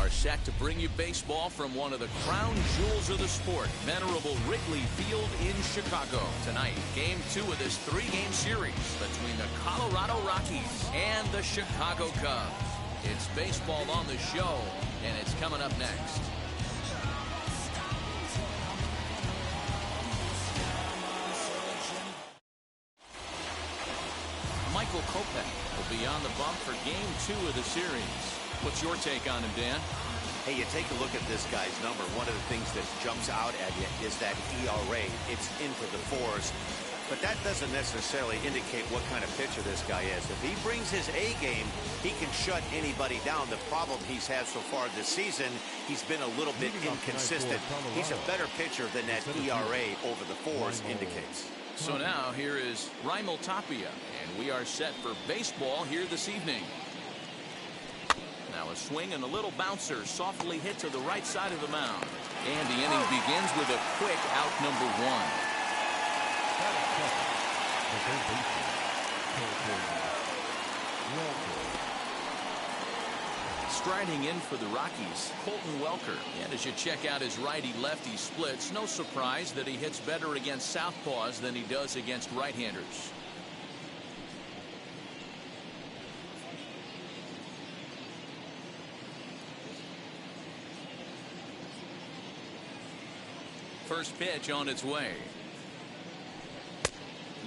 are set to bring you baseball from one of the crown jewels of the sport, venerable Wrigley Field in Chicago. Tonight, Game 2 of this 3-game series between the Colorado Rockies and the Chicago Cubs. It's baseball on the show, and it's coming up next. Michael Kopech will be on the bump for Game 2 of the series. What's your take on him, Dan? Hey, you take a look at this guy's number. One of the things that jumps out at you is that ERA. It's into the 4s. But that doesn't necessarily indicate what kind of pitcher this guy is. If he brings his A game, he can shut anybody down. The problem he's had so far this season, he's been a little bit inconsistent. He's a better pitcher than that ERA over the 4s indicates. So now here is Raimel Tapia, and we are set for baseball here this evening. Now a swing and a little bouncer softly hit to the right side of the mound. And the inning begins with a quick out number 1. Striding in for the Rockies, Colton Welker. And as you check out his righty-lefty splits, no surprise that he hits better against southpaws than he does against right-handers. First pitch on its way.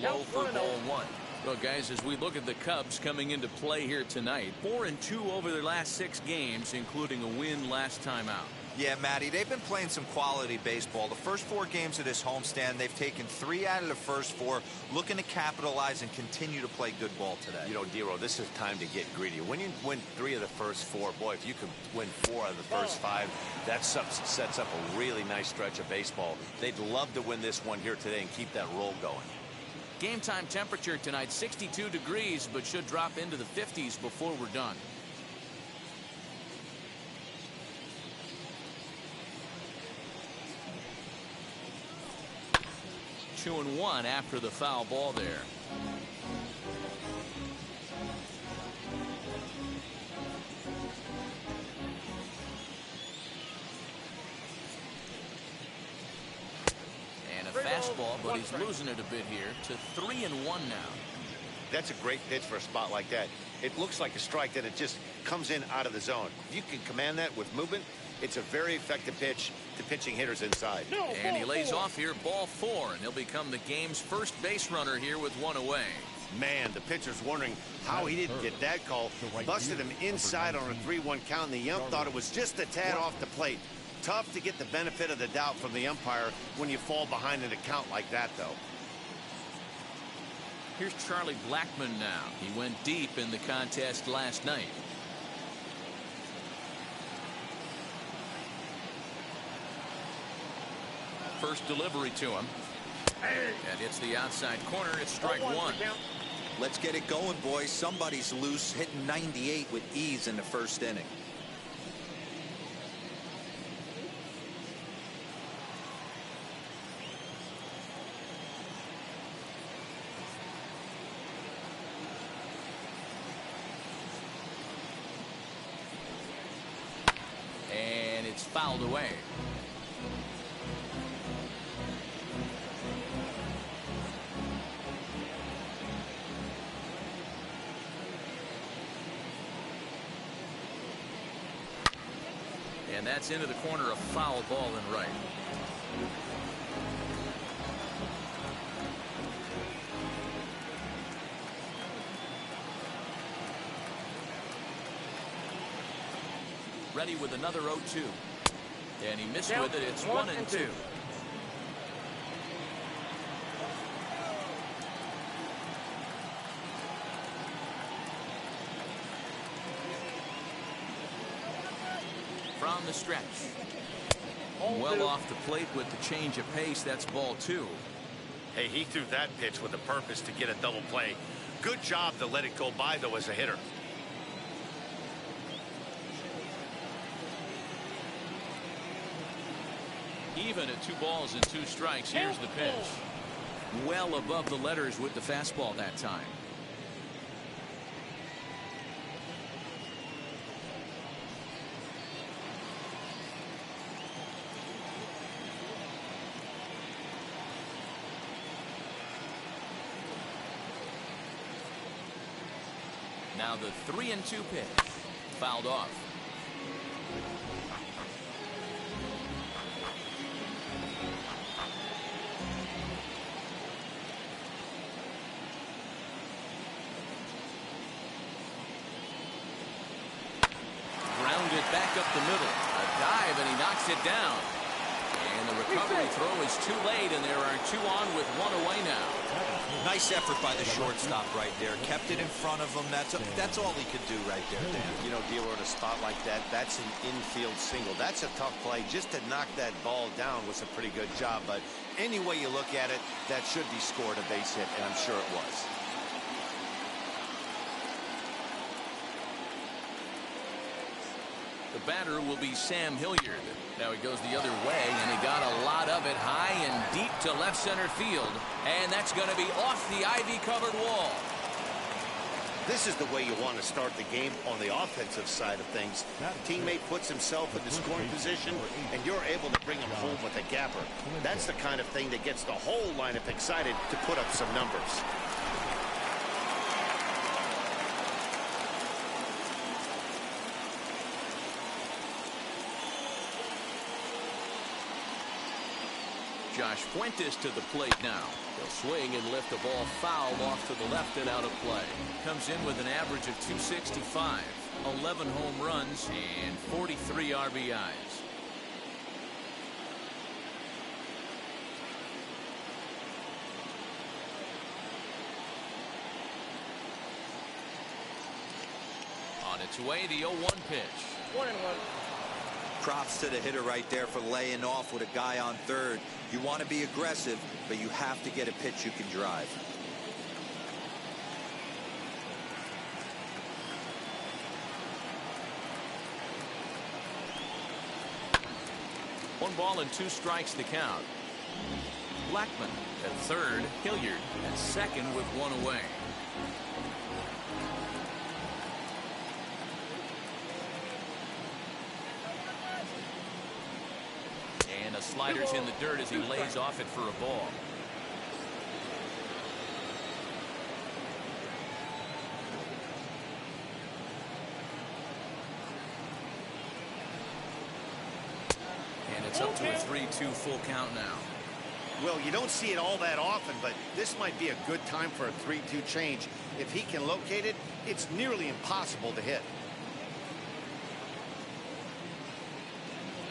Low for ball 1. Well, guys, as we look at the Cubs coming into play here tonight, 4-2 over their last 6 games, including a win last time out. Yeah, Matty, they've been playing some quality baseball. The first 4 games of this homestand, they've taken 3 out of the first 4, looking to capitalize and continue to play good ball today. You know, Dero, this is time to get greedy. When you win 3 of the first 4, boy, if you can win 4 out of the first 5, that sets up a really nice stretch of baseball. They'd love to win this one here today and keep that roll going. Game time temperature tonight, 62 degrees, but should drop into the 50s before we're done. Two and 1 after the foul ball there. Fastball, but he's losing it a bit here to 3-1 now. That's a great pitch for a spot like that. It looks like a strike that it just comes in out of the zone. If you can command that with movement, it's a very effective pitch to pitching hitters inside. And he lays off here, ball 4, and he'll become the game's first base runner here with 1 away. Man, the pitcher's wondering how he didn't get that call. Busted him inside on a 3-1 count, and the ump thought it was just a tad off the plate. Tough to get the benefit of the doubt from the umpire when you fall behind in a count like that, though. Here's Charlie Blackmon now. He went deep in the contest last night. First delivery to him. And it's the outside corner. It's strike 1. Let's get it going, boys. Somebody's loose, hitting 98 with ease in the first inning. It's fouled away. And that's into the corner, a foul ball and right. Ready with another 0-2. And he missed with it. It's 1-2. From the stretch. Well off the plate with the change of pace. That's ball 2. Hey, he threw that pitch with a purpose to get a double play. Good job to let it go by, though, as a hitter. Even at 2 balls and 2 strikes. Here's the pitch. Well above the letters with the fastball that time. Now the 3-2 pitch. Fouled off. Grounded back up the middle. A dive, and he knocks it down. And the recovery throw is too late, and there are 2 on with 1 away now. Nice effort by the shortstop right there. Kept it in front of him. That's all he could do right there, Dan. You know, dealer, in a spot like that, that's an infield single. That's a tough play. Just to knock that ball down was a pretty good job. But any way you look at it, that should be scored a base hit, and I'm sure it was. The batter will be Sam Hilliard. Now he goes the other way, and he got a lot of it high and deep to left center field. And that's going to be off the ivy-covered wall. This is the way you want to start the game on the offensive side of things. Teammate puts himself in the scoring position, and you're able to bring him home with a gapper. That's the kind of thing that gets the whole lineup excited to put up some numbers. Josh Fuentes to the plate now. He'll swing and lift the ball foul off to the left and out of play. Comes in with an average of 265, 11 home runs, and 43 RBIs. On its way, the 0-1 pitch. 1-1. Props to the hitter right there for laying off with a guy on third. You want to be aggressive, but you have to get a pitch you can drive. One ball and 2 strikes to count. Blackman at third, Hilliard at second with 1 away. And a slider's in the dirt as he lays off it for a ball. And it's up to a 3-2 full count now. Well, you don't see it all that often, but this might be a good time for a 3-2 change. If he can locate it, it's nearly impossible to hit.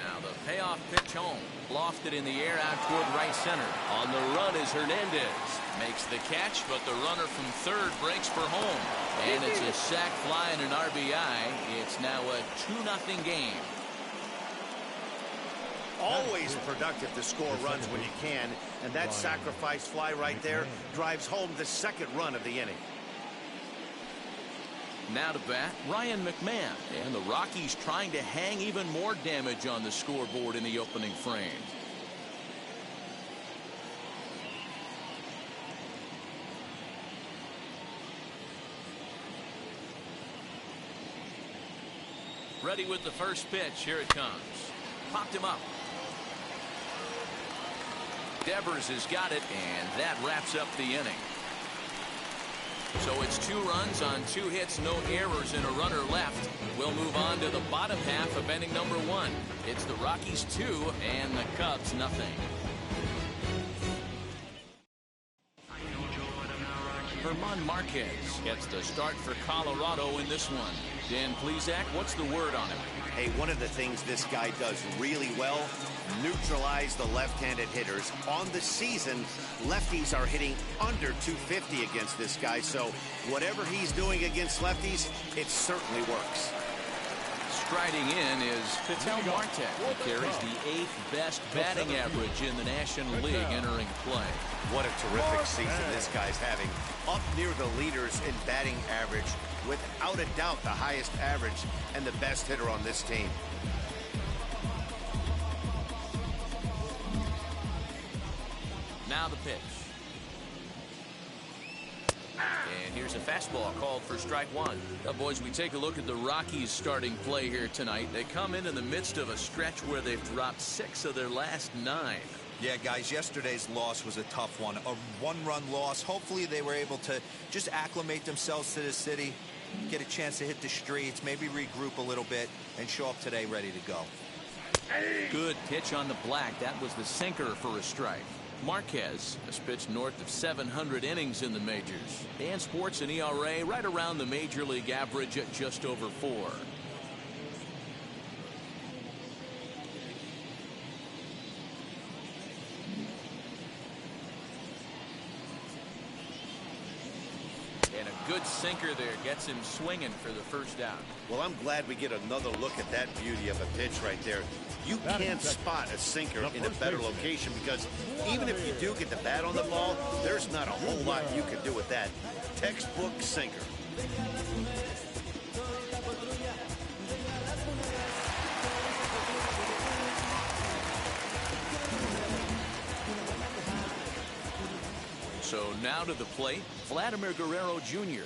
Now the payoff pitch home. Lofted in the air out toward right center. On the run is Hernandez. Makes the catch, but the runner from third breaks for home. And it's a sac fly and an RBI. It's now a 2-0 game. Always productive to score runs when you can, and that sacrifice fly right there drives home the second run of the inning. Now to bat, Ryan McMahon, and the Rockies trying to hang even more damage on the scoreboard in the opening frame. Ready with the first pitch. Here it comes. Popped him up. Devers has got it, and that wraps up the inning. So it's 2 runs on 2 hits, no errors, and a runner left. We'll move on to the bottom half of inning number 1. It's the Rockies 2 and the Cubs nothing. German Marquez gets the start for Colorado in this one. Dan Plesac, what's the word on him? Hey, one of the things this guy does really well, neutralize the left-handed hitters. On the season, lefties are hitting under 250 against this guy, so whatever he's doing against lefties, it certainly works. Striding in is Ketel Marte. He carries the 8th best batting average in the National League entering play. What a terrific season this guy's having. Up near the leaders in batting average. Without a doubt, the highest average and the best hitter on this team. Now the pitch. And here's a fastball called for strike 1. Now, boys, we take a look at the Rockies starting play here tonight. They come in the midst of a stretch where they've dropped 6 of their last 9. Yeah, guys, yesterday's loss was a tough one. A 1-run loss. Hopefully they were able to just acclimate themselves to the city, get a chance to hit the streets, maybe regroup a little bit, and show up today ready to go. Good pitch on the black. That was the sinker for a strike. Marquez has pitched north of 700 innings in the majors and sports an ERA right around the major league average at just over 4. And a good sinker there gets him swinging for the first out. Well, I'm glad we get another look at that beauty of a pitch right there. You can't spot a sinker in a better location because even if you do get the bat on the ball, there's not a whole lot you can do with that. Textbook sinker. So now to the plate, Vladimir Guerrero Jr.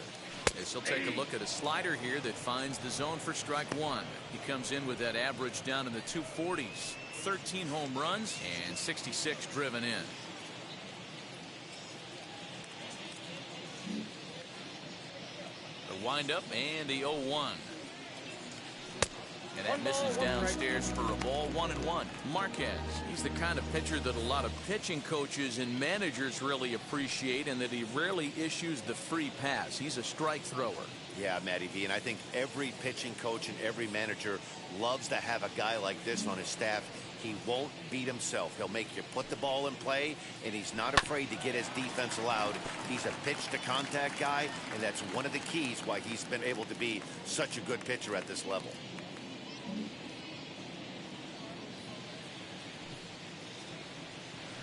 as he'll take a look at a slider here that finds the zone for strike one. He comes in with that average down in the 240s, 13 home runs and 66 driven in. The windup and the 0-1. And that misses downstairs for a ball, 1-1. Marquez, he's the kind of pitcher that a lot of pitching coaches and managers really appreciate, and that he rarely issues the free pass. He's a strike thrower. Yeah, Matty V, and I think every pitching coach and every manager loves to have a guy like this on his staff. He won't beat himself. He'll make you put the ball in play, and he's not afraid to get his defense allowed. He's a pitch-to-contact guy, and that's one of the keys why he's been able to be such a good pitcher at this level.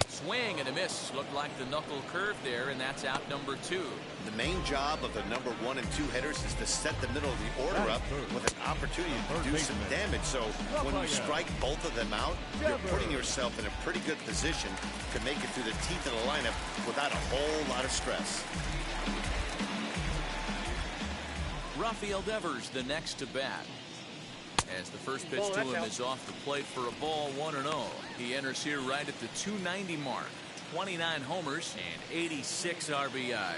Swing and a miss. Looked like the knuckle curve there, and that's out number 2. The main job of the number 1 and 2 hitters is to set the middle of the order up with an opportunity to do some damage. So when you strike both of them out, you're putting yourself in a pretty good position to make it through the teeth of the lineup without a whole lot of stress. Rafael Devers the next to bat. As the first pitch to him is off the plate for a ball, 1-0. He enters here right at the 290 mark. 29 homers and 86 RBIs.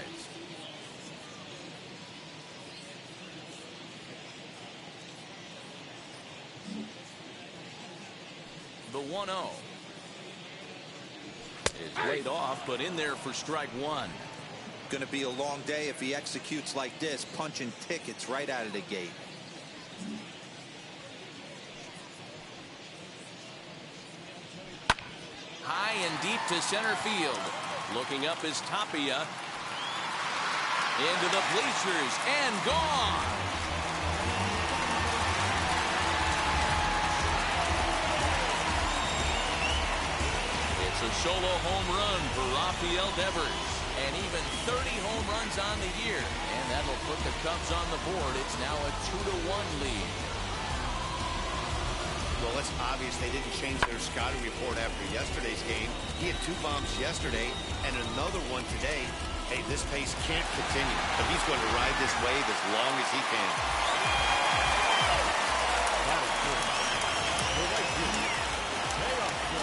The 1-0 is laid off, but in there for strike one. Going to be a long day if he executes like this, punching tickets right out of the gate. High and deep to center field. Looking up is Tapia. Into the bleachers and gone. It's a solo home run for Rafael Devers. And even 30 home runs on the year. And that'll put the Cubs on the board. It's now a 2-1 lead. Well, it's obvious they didn't change their scouting report after yesterday's game. He had 2 bombs yesterday and another one today. Hey, this pace can't continue, but he's going to ride this wave as long as he can.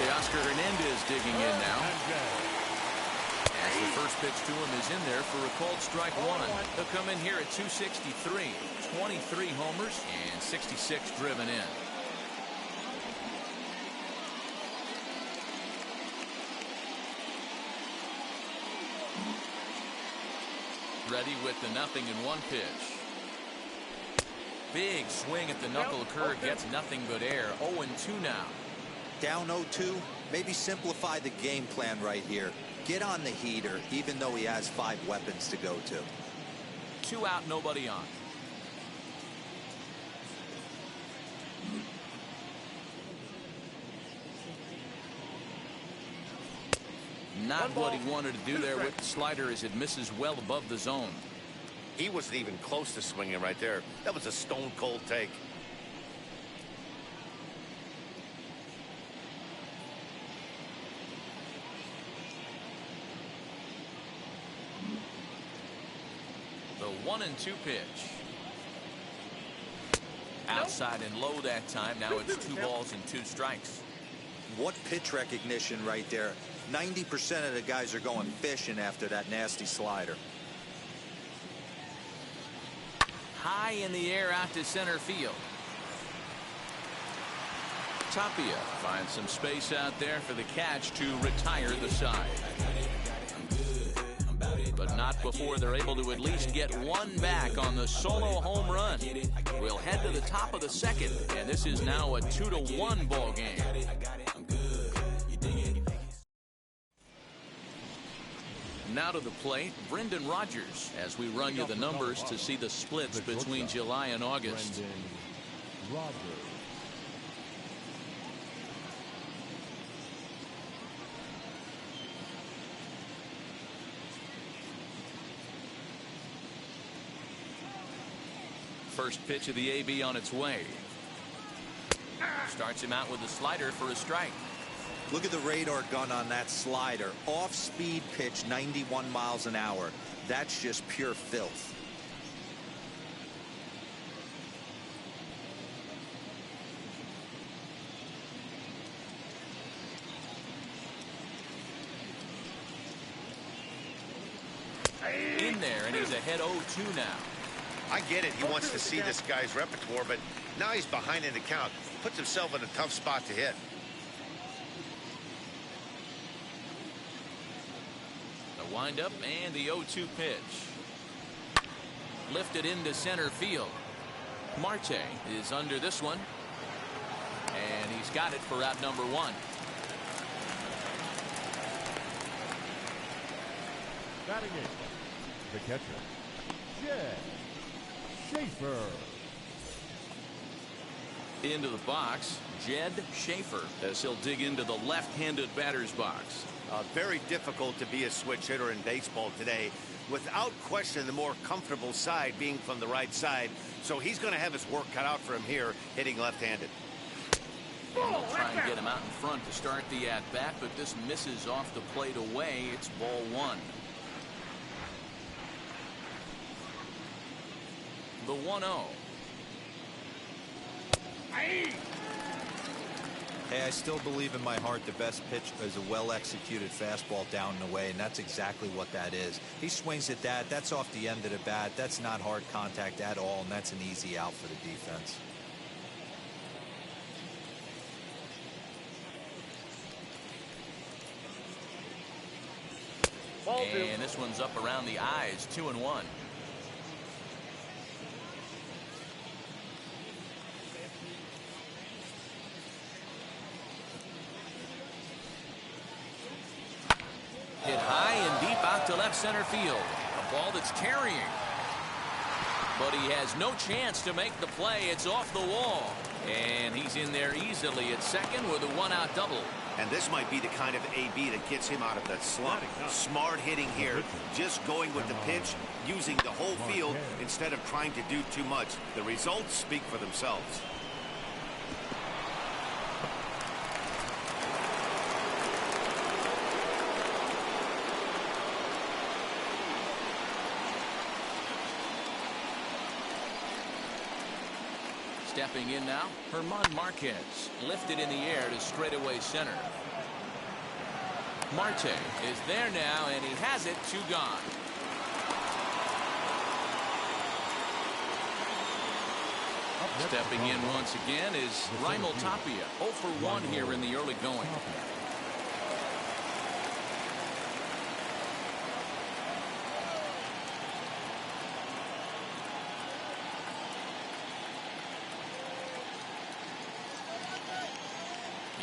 Teoscar Hernandez digging in now. As the first pitch to him is in there for a called strike one. He'll come in here at 263. 23 homers and 66 driven in. Ready with the 0-1 pitch. Big swing at the knuckle curve, gets nothing but air. 0-2 now. Down 0-2, maybe simplify the game plan right here. Get on the heater, even though he has 5 weapons to go to. 2 out, nobody on. Not what he wanted to do there with the slider, as it misses well above the zone. He wasn't even close to swinging right there. That was a stone cold take. The 1-2 pitch. Outside and low that time. Now it's 2 balls and 2 strikes. What pitch recognition right there. 90% of the guys are going fishing after that nasty slider. high in the air out to center field. Tapia finds some space out there for the catch to retire the side. But not before they're able to at least get one back on the solo home run. We'll head to the top of the second, and this is now a 2-1 ball game. Now to the plate, Brendan Rodgers, as we run you the numbers to see the splits between July and August. First pitch of the AB on its way. Starts him out with a slider for a strike. Look at the radar gun on that slider. Off-speed pitch, 91 miles an hour. That's just pure filth. In there, and he's ahead 0-2 now. I get it. He wants to see this guy's repertoire, but now he's behind in the count. Puts himself in a tough spot to hit. The windup and the 0-2 pitch. Lifted into center field. Marte is under this one. And he's got it for out number 1. Batting it, the catcher, Jed Schaefer. Into the box, Jed Schaefer, as he'll dig into the left-handed batter's box. Very difficult to be a switch hitter in baseball today. Without question, the more comfortable side being from the right side. So he's going to have his work cut out for him here, hitting left-handed. And they'll try and get him out in front to start the at-bat, but this misses off the plate away. It's ball 1. The 1-0. Hey, I still believe in my heart the best pitch is a well-executed fastball down and away, and that's exactly what that is. He swings at that. That's off the end of the bat. That's not hard contact at all, and that's an easy out for the defense. And this one's up around the eyes, 2-1. Hit high and deep out to left center field. A ball that's carrying. But he has no chance to make the play. It's off the wall. And he's in there easily at second with a 1-out double. And this might be the kind of AB that gets him out of that slump. Smart hitting here. Just going with the pitch, using the whole field instead of trying to do too much. The results speak for themselves. Stepping in now, German Marquez, lifted in the air to straightaway center. Marte is there now, and he has it, 2 gone. Stepping in once again is Raimel Tapia, 0 for 1 here in the early going.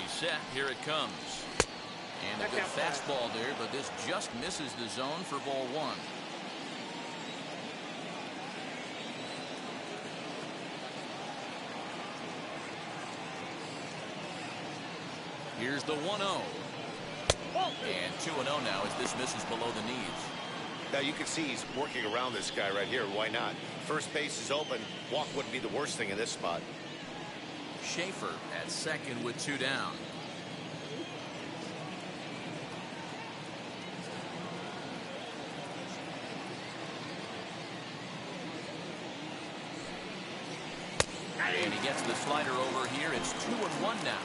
Set. Here it comes. And a good fastball there, but this just misses the zone for ball 1. Here's the 1-0. And 2-0 now as this misses below the knees. Now you can see he's working around this guy right here. Why not? First base is open. Walk wouldn't be the worst thing in this spot. Schaefer at second with 2 down. And he gets the slider over here. It's 2-1 now.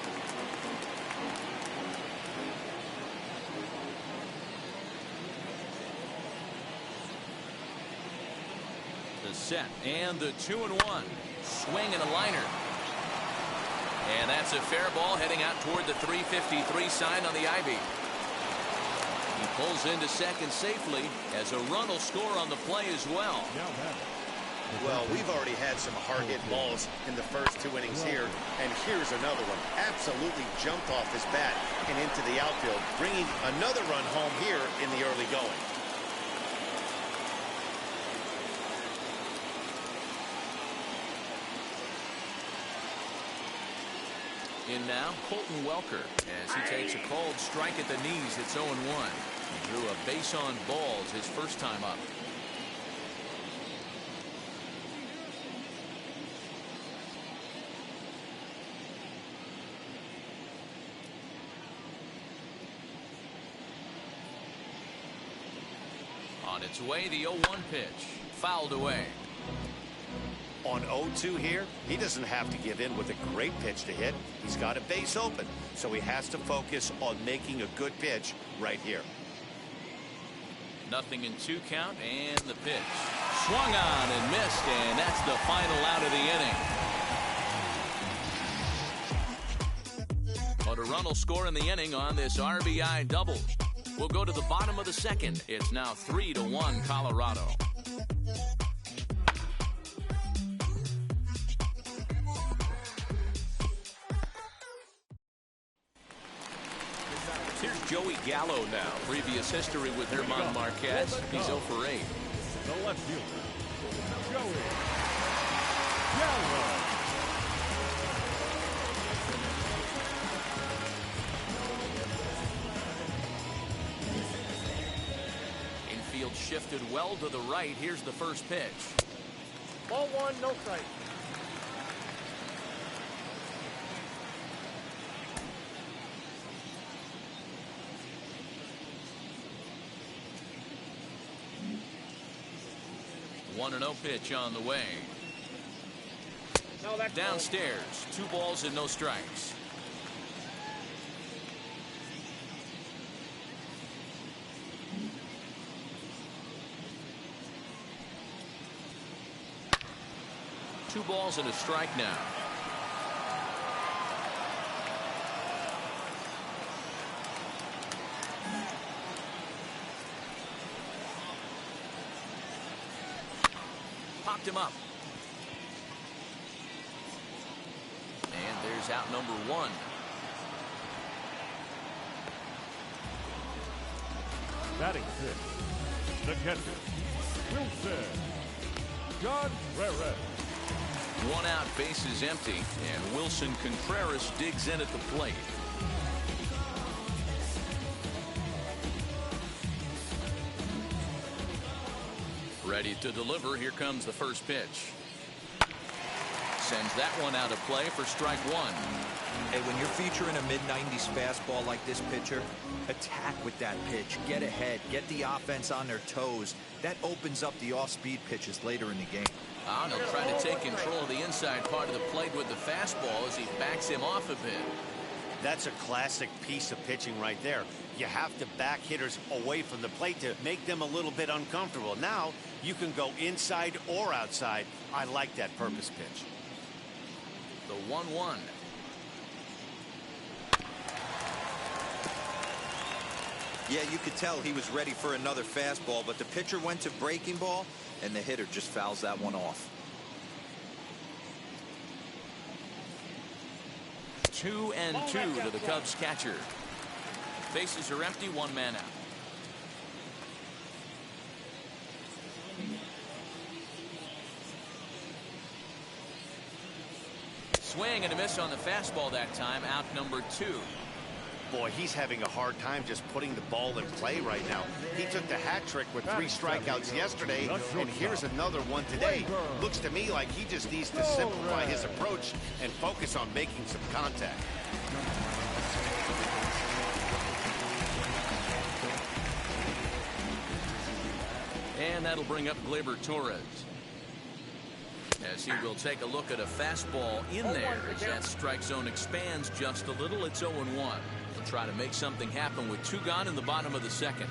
The set and the 2-1. Swing and a liner. And that's a fair ball heading out toward the 353 sign on the Ivy. He pulls into second safely as a run will score on the play as well. Well, we've already had some hard-hit balls in the first 2 innings here, and here's another one. Absolutely jumped off his bat and into the outfield, bringing another run home here in the early going. In now, Colton Welker as he takes a cold strike at the knees. It's 0-1. He drew a base on balls his first time up. On its way, the 0-1 pitch. Fouled away. On 0-2 here, he doesn't have to give in with a great pitch to hit. He's got a base open, so he has to focus on making a good pitch right here. 0-2 count and the pitch. Swung on and missed, and that's the final out of the inning. But a run will score in the inning on this RBI double. We'll go to the bottom of the second. It's now 3-1 Colorado. Here's Joey Gallo now. Previous history with Herman Marquez. He's 0 for 8. The left fielder, Joey Gallo. Infield shifted well to the right. Here's the first pitch. Ball 1, no strike. One 1-0 pitch on the way. No, that's downstairs. 2 balls and no strikes. Two balls and a strike now. Popped him up. And there's out number 1. Batting 6, the catcher, Wilson Contreras. 1 out, bases empty, and Wilson Contreras digs in at the plate. Ready to deliver. Here comes the first pitch. Sends that one out of play for strike 1. Hey, when you're featuring a mid-90s fastball like this pitcher, attack with that pitch. Get ahead. Get the offense on their toes. That opens up the off-speed pitches later in the game. He'll try to take control of the inside part of the plate with the fastball as he backs him off a bit. That's a classic piece of pitching right there. You have to back hitters away from the plate to make them a little bit uncomfortable. Now you can go inside or outside. I like that purpose pitch. The 1-1. Yeah, you could tell he was ready for another fastball, but the pitcher went to breaking ball, and the hitter just fouls that one off. 2-2 to the Cubs catcher. Bases are empty, 1 man out. Swing and a miss on the fastball that time. Out number 2. Boy, he's having a hard time just putting the ball in play right now. He took the hat trick with 3 strikeouts yesterday, and here's another one today. Looks to me like he just needs to simplify his approach and focus on making some contact. And that'll bring up Gleyber Torres, as he will take a look at a fastball in there as that strike zone expands just a little. It's 0-1. He'll try to make something happen with 2 gone in the bottom of the second.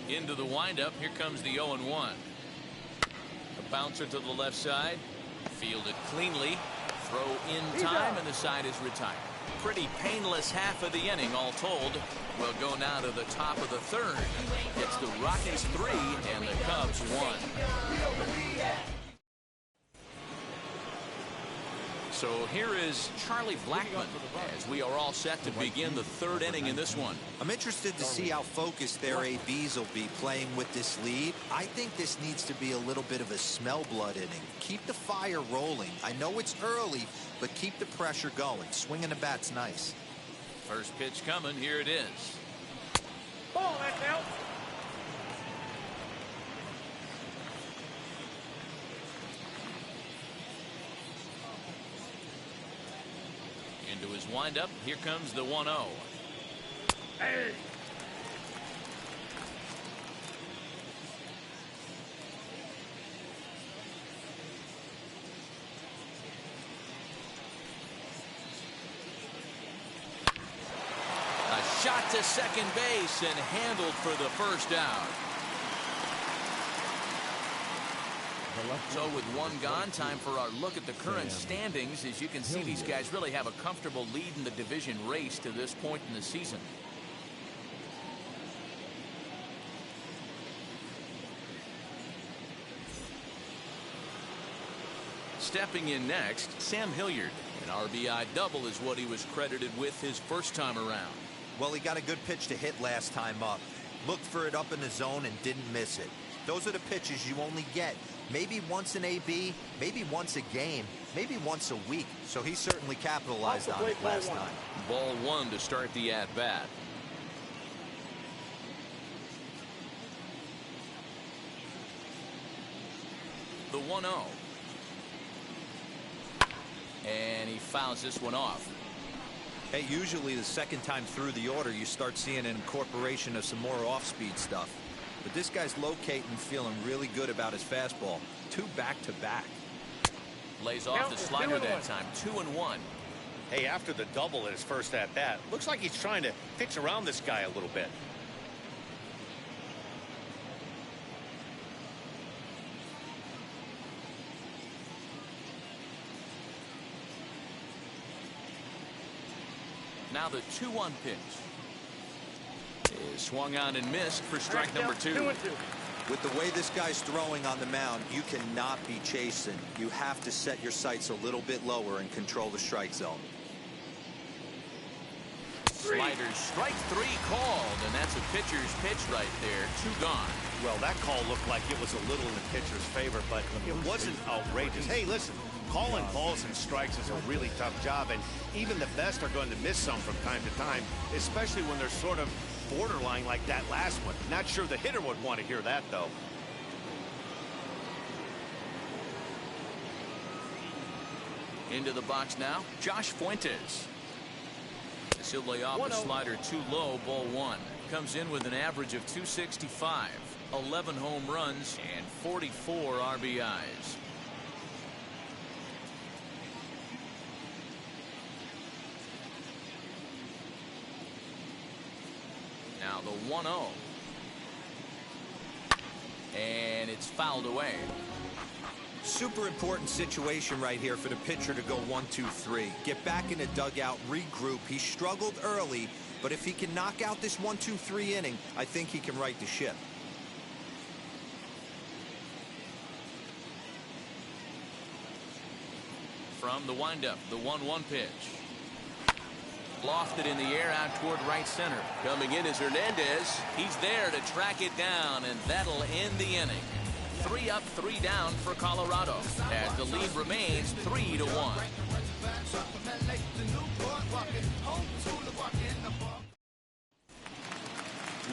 Into the windup. Here comes the 0-1. A bouncer to the left side. Fielded cleanly. Throw in time, and the side is retired. Pretty painless half of the inning, all told. We'll go now to the top of the third. It's the Rockies 3 and the Cubs 1. So here is Charlie Blackmon as we are all set to begin the third inning in this one. I'm interested to see how focused their ABs will be playing with this lead. I think this needs to be a little bit of a smell blood inning. Keep the fire rolling. I know it's early, but keep the pressure going. Swinging the bat's nice. First pitch coming. Here it is. Ball, that's out. Into his windup. Here comes the 1-0. Hey. A shot to second base and handled for the first out. So with one gone, time for our look at the current standings. As you can see, these guys really have a comfortable lead in the division race to this point in the season. Stepping in next, Sam Hilliard. An RBI double is what he was credited with his first time around. Well, he got a good pitch to hit last time up. Looked for it up in the zone and didn't miss it. Those are the pitches you only get maybe once an AB, maybe once a game, maybe once a week. So he certainly capitalized on it last time. Ball 1 to start the at-bat. The 1-0. And he fouls this one off. Hey, usually the second time through the order, you start seeing an incorporation of some more off-speed stuff. But this guy's locating, feeling really good about his fastball. 2 back-to-back. Lays off the slider that time. 2-1. Hey, after the double at his first at-bat, looks like he's trying to pitch around this guy a little bit. Now the 2-1 pitch is swung on and missed for strike number 2. 2-2. With the way this guy's throwing on the mound, you cannot be chasing. You have to set your sights a little bit lower and control the strike zone. Sliders strike 3 called, and that's a pitcher's pitch right there. 2 gone. Well, that call looked like it was a little in the pitcher's favor, but it wasn't outrageous. Hey, listen, calling balls and strikes is a really tough job, and even the best are going to miss some from time to time, especially when they're sort of borderline like that last one. Not sure the hitter would want to hear that, though. Into the box now, Josh Fuentes. He'll lay off a slider too low. Ball 1. Comes in with an average of 265, 11 home runs, and 44 RBIs. Now the 1-0. And it's fouled away. Super important situation right here for the pitcher to go 1-2-3. Get back in the dugout, regroup. He struggled early, but if he can knock out this 1-2-3 inning, I think he can right the ship. From the windup, the 1-1 pitch. Lofted in the air out toward right center. Coming in is Hernandez. He's there to track it down, and that'll end the inning. 3 up, 3 down for Colorado as the lead remains 3-1.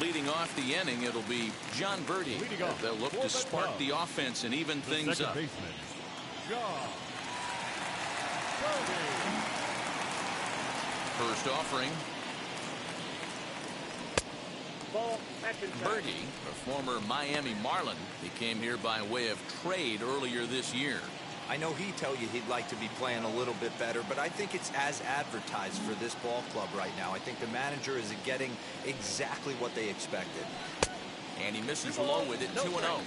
Leading off the inning, it'll be John Birdie. They'll look to spark the offense and even things up. First offering. Birdie, a former Miami Marlin, he came here by way of trade earlier this year. I know he'd tell you he'd like to be playing a little bit better, but I think it's as advertised for this ball club right now. I think the manager is getting exactly what they expected. And he misses low with it, 2-0.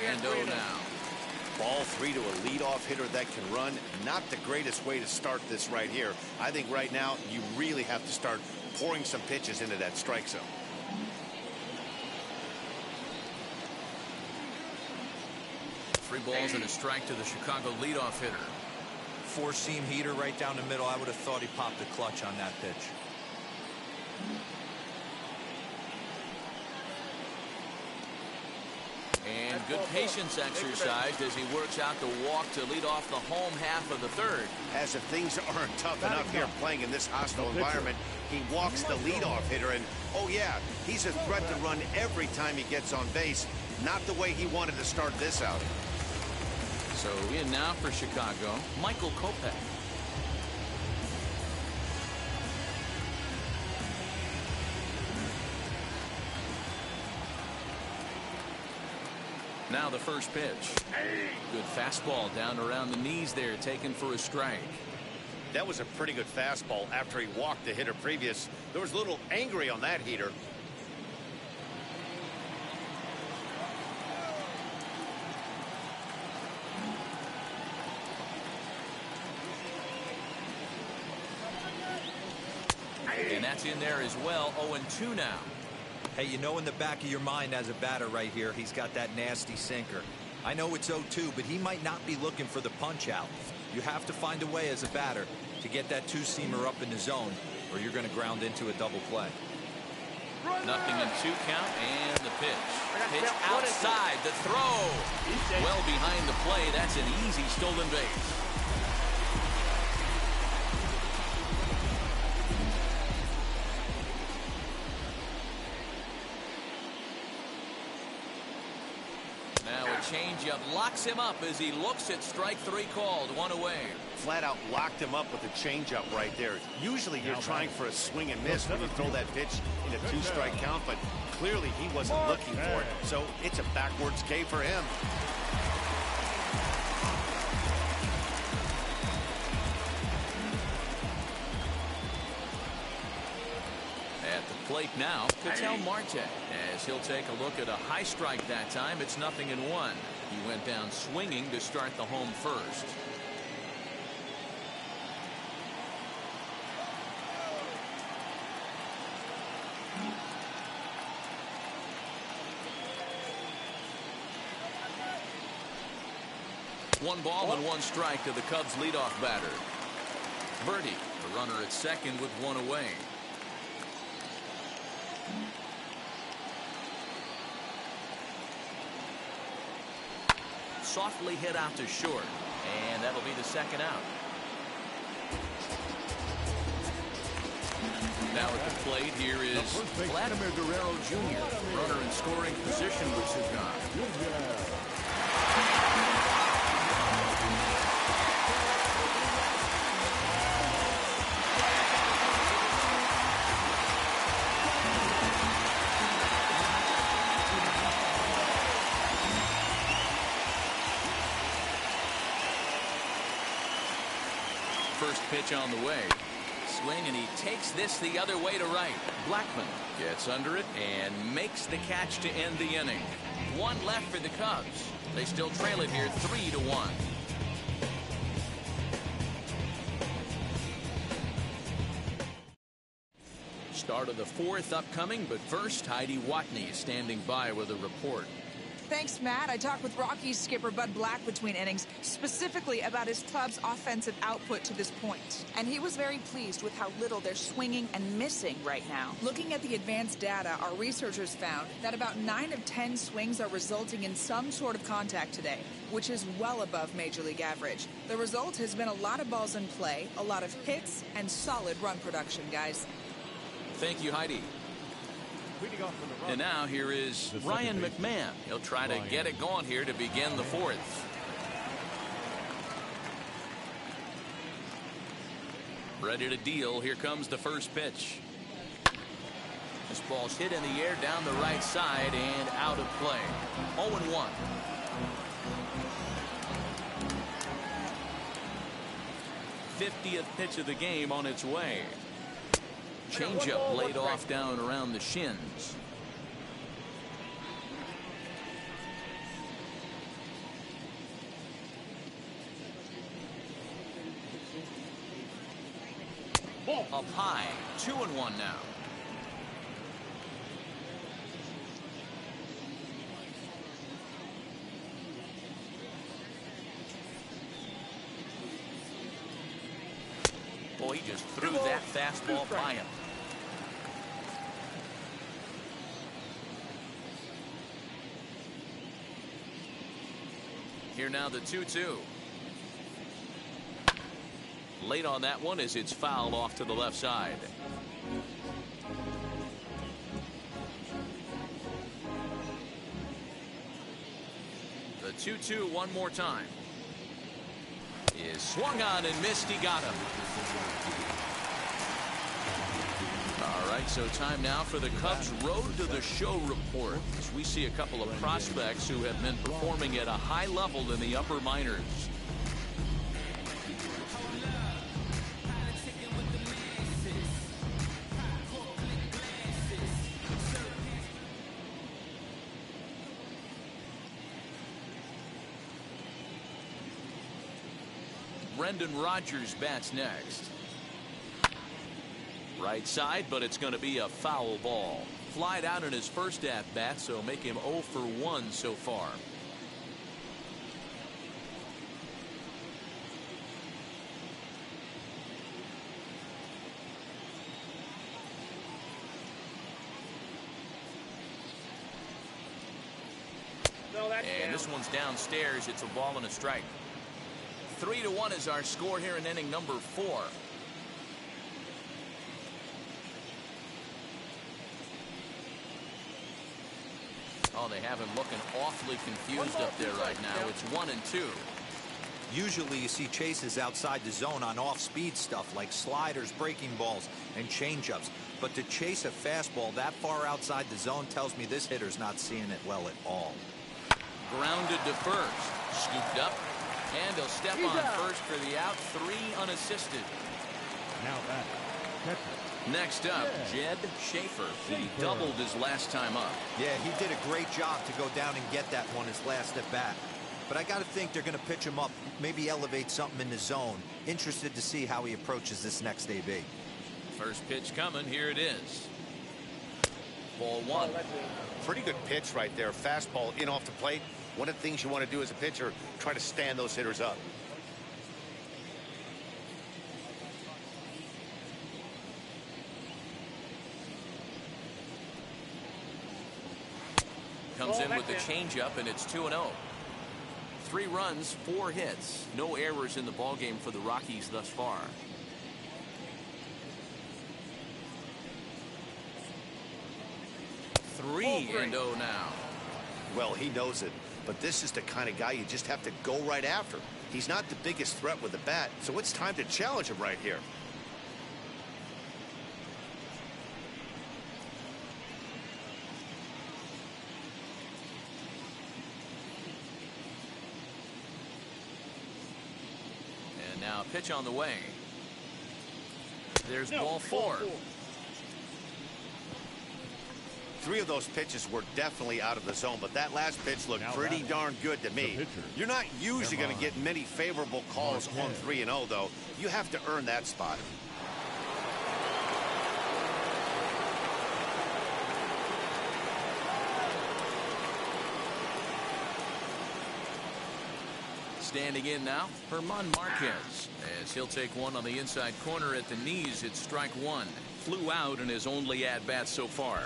And 0 now. Ball 3 to a leadoff hitter that can run. Not the greatest way to start this right here. I think right now you really have to start pouring some pitches into that strike zone. Three balls and a strike to the Chicago leadoff hitter. Four-seam heater right down the middle. I would have thought he popped the clutch on that pitch. And good patience exercised as he works out the walk to lead off the home half of the third. As if things aren't tough enough here playing in this hostile environment, he walks the leadoff hitter, and oh yeah, he's a threat to run every time he gets on base. Not the way he wanted to start this outing. So in now for Chicago, Michael Kopech. Now the first pitch. Good fastball down around the knees there, taken for a strike. That was a pretty good fastball after he walked the hitter previous. There was a little angry on that heater. And that's in there as well. 0-2 now. Hey, you know in the back of your mind as a batter right here, he's got that nasty sinker. I know it's 0-2, but he might not be looking for the punch out. You have to find a way as a batter to get that two-seamer up in the zone, or you're going to ground into a double play. Nothing in 2 count, and the pitch. Pitch outside, the throw. Well behind the play. That's an easy stolen base. Changeup locks him up as he looks at strike 3 called. 1 away. Flat out locked him up with a changeup right there. Usually you're trying for a swing and miss when you throw that pitch in a 2-strike count, but clearly he wasn't looking for it. So it's a backwards K for him. At the plate now, Ketel Marte, as he'll take a look at a high strike that time. It's 0-1. He went down swinging to start the home first. One ball and 1 strike to the Cubs leadoff batter. Birdie, the runner at second with 1 away. Softly hit out to short, and that'll be the second out. Now at the plate, here is Vladimir Guerrero Jr., runner in scoring position with Chicago. First pitch on the way. Swing, and he takes this the other way to right. Blackmon gets under it and makes the catch to end the inning. 1 left for the Cubs. They still trail it here 3-1. Start of the 4th upcoming, but first Heidi Watney is standing by with a report. Thanks, Matt. I talked with Rockies skipper Bud Black between innings, specifically about his club's offensive output to this point. And he was very pleased with how little they're swinging and missing right now. Looking at the advanced data, our researchers found that about 9 of 10 swings are resulting in some sort of contact today, which is well above Major League average. The result has been a lot of balls in play, a lot of hits, and solid run production, guys. Thank you, Heidi. And now here is Ryan McMahon. He'll try to get it going here to begin the 4th. Ready to deal. Here comes the first pitch. This ball's hit in the air down the right side and out of play. 0-1. 50th pitch of the game on its way. Changeup laid off down around the shins. Up high, 2-1 now. Boy, he just threw that fastball by him. Here now the 2-2. Late on that one as it's fouled off to the left side. The 2-2 one more time. Is swung on and missed. He got him. All right, so time now for the Cubs Road to the Show report, as we see a couple of prospects who have been performing at a high level in the upper minors. Brendan Rodgers bats next. Right side, but it's going to be a foul ball. Flied out in his first at bat, so make him 0 for 1 so far. And this one's downstairs. It's a ball and a strike. 3-1 is our score here in inning number 4. Oh, they have him looking awfully confused up there right now. It's 1-2. Usually you see chases outside the zone on off-speed stuff like sliders, breaking balls, and changeups. But to chase a fastball that far outside the zone tells me this hitter's not seeing it well at all. Grounded to first. Scooped up. And he'll step on first for the out. 3 unassisted. Now back. Catcher. Next up, Jed Schaefer. He doubled his last time up. Yeah, he did a great job to go down and get that one his last at bat. But I got to think they're going to pitch him up, maybe elevate something in the zone. Interested to see how he approaches this next AB. First pitch coming. Here it is. Ball 1. Pretty good pitch right there. Fastball in off the plate. One of the things you want to do as a pitcher, try to stand those hitters up. Comes in with the changeup, and it's 2-0. 3 runs, 4 hits. No errors in the ballgame for the Rockies thus far. Three and 0 now. Well, he knows it. But this is the kind of guy you just have to go right after. He's not the biggest threat with the bat, so it's time to challenge him right here. And now pitch on the way. There's ball 4. 3 of those pitches were definitely out of the zone, but that last pitch looked pretty darn good to me. You're not usually going to get many favorable calls on 3-0, though. You have to earn that spot. Standing in now, Herman Marquez, as he'll take one on the inside corner at the knees. It's strike 1. Flew out in his only at-bat so far.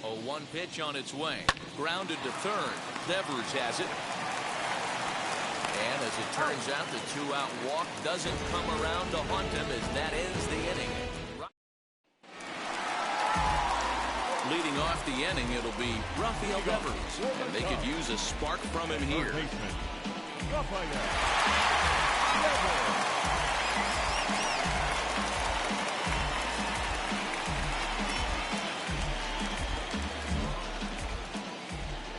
A 1 pitch on its way. Grounded to third. Devers has it. And as it turns out, the 2-out walk doesn't come around to haunt him as that ends the inning. Leading off the inning, it'll be Rafael Devers. And they could use a spark from him here.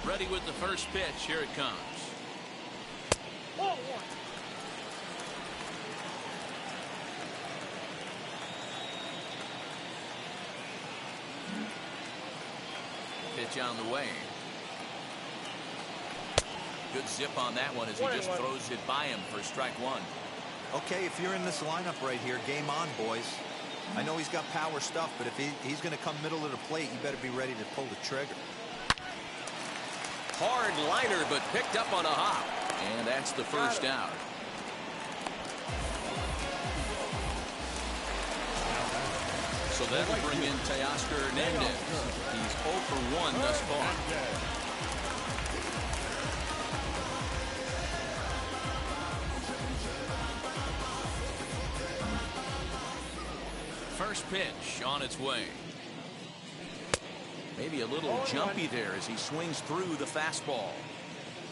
Ready with the first pitch. Here it comes. Ball one. Pitch on the way. Good zip on that one as he just throws it by him for strike one. Okay, if you're in this lineup right here, game on, boys. I know he's got power stuff, but if he's going to come middle of the plate, you better be ready to pull the trigger. Hard liner, but picked up on a hop. And that's the first out. So that'll bring in Teoscar Hernandez. He's 0 for 1 thus far. First pitch on its way. Maybe a little jumpy there as he swings through the fastball.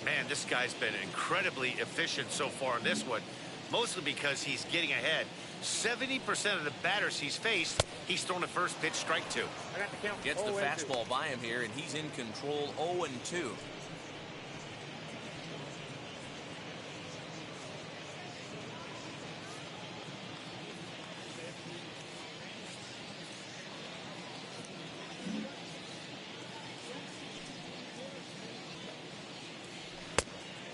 Man, this guy's been incredibly efficient so far in this one, mostly because he's getting ahead. 70% of the batters he's faced, he's thrown a first pitch strike to. I got the count. Gets the 0-2. fastball by him here, and he's in control 0-2.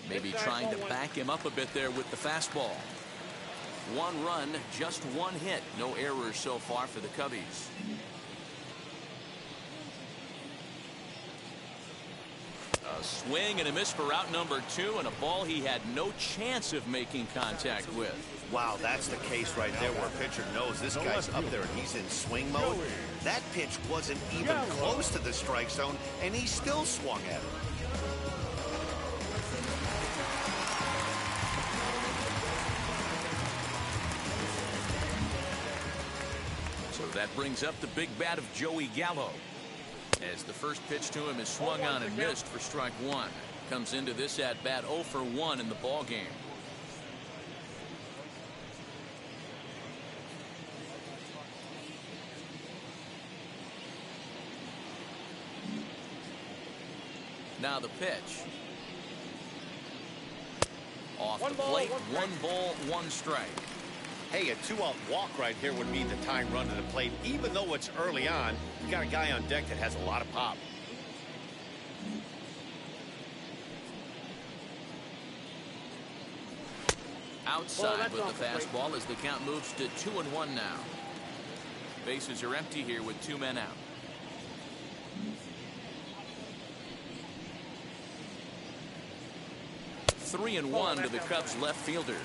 Maybe trying to back him up a bit there with the fastball. 1 run, just 1 hit. No errors so far for the Cubbies. A swing and a miss for out number 2, and a ball he had no chance of making contact with. Wow, that's the case right there where a pitcher knows this guy's up there and he's in swing mode. That pitch wasn't even close to the strike zone, and he still swung at it. So that brings up the big bat of Joey Gallo. As the first pitch to him is swung on and missed for strike 1. Comes into this at bat 0 for 1 in the ball game. Now the pitch. Off the plate, 1 ball, 1 strike. Hey, a 2-out walk right here would mean the time run to the plate. Even though it's early on, you got a guy on deck that has a lot of pop. Outside with the fastball as the count moves to 2-1 now. Bases are empty here with 2 men out. Three and 1 to the Cubs left fielder.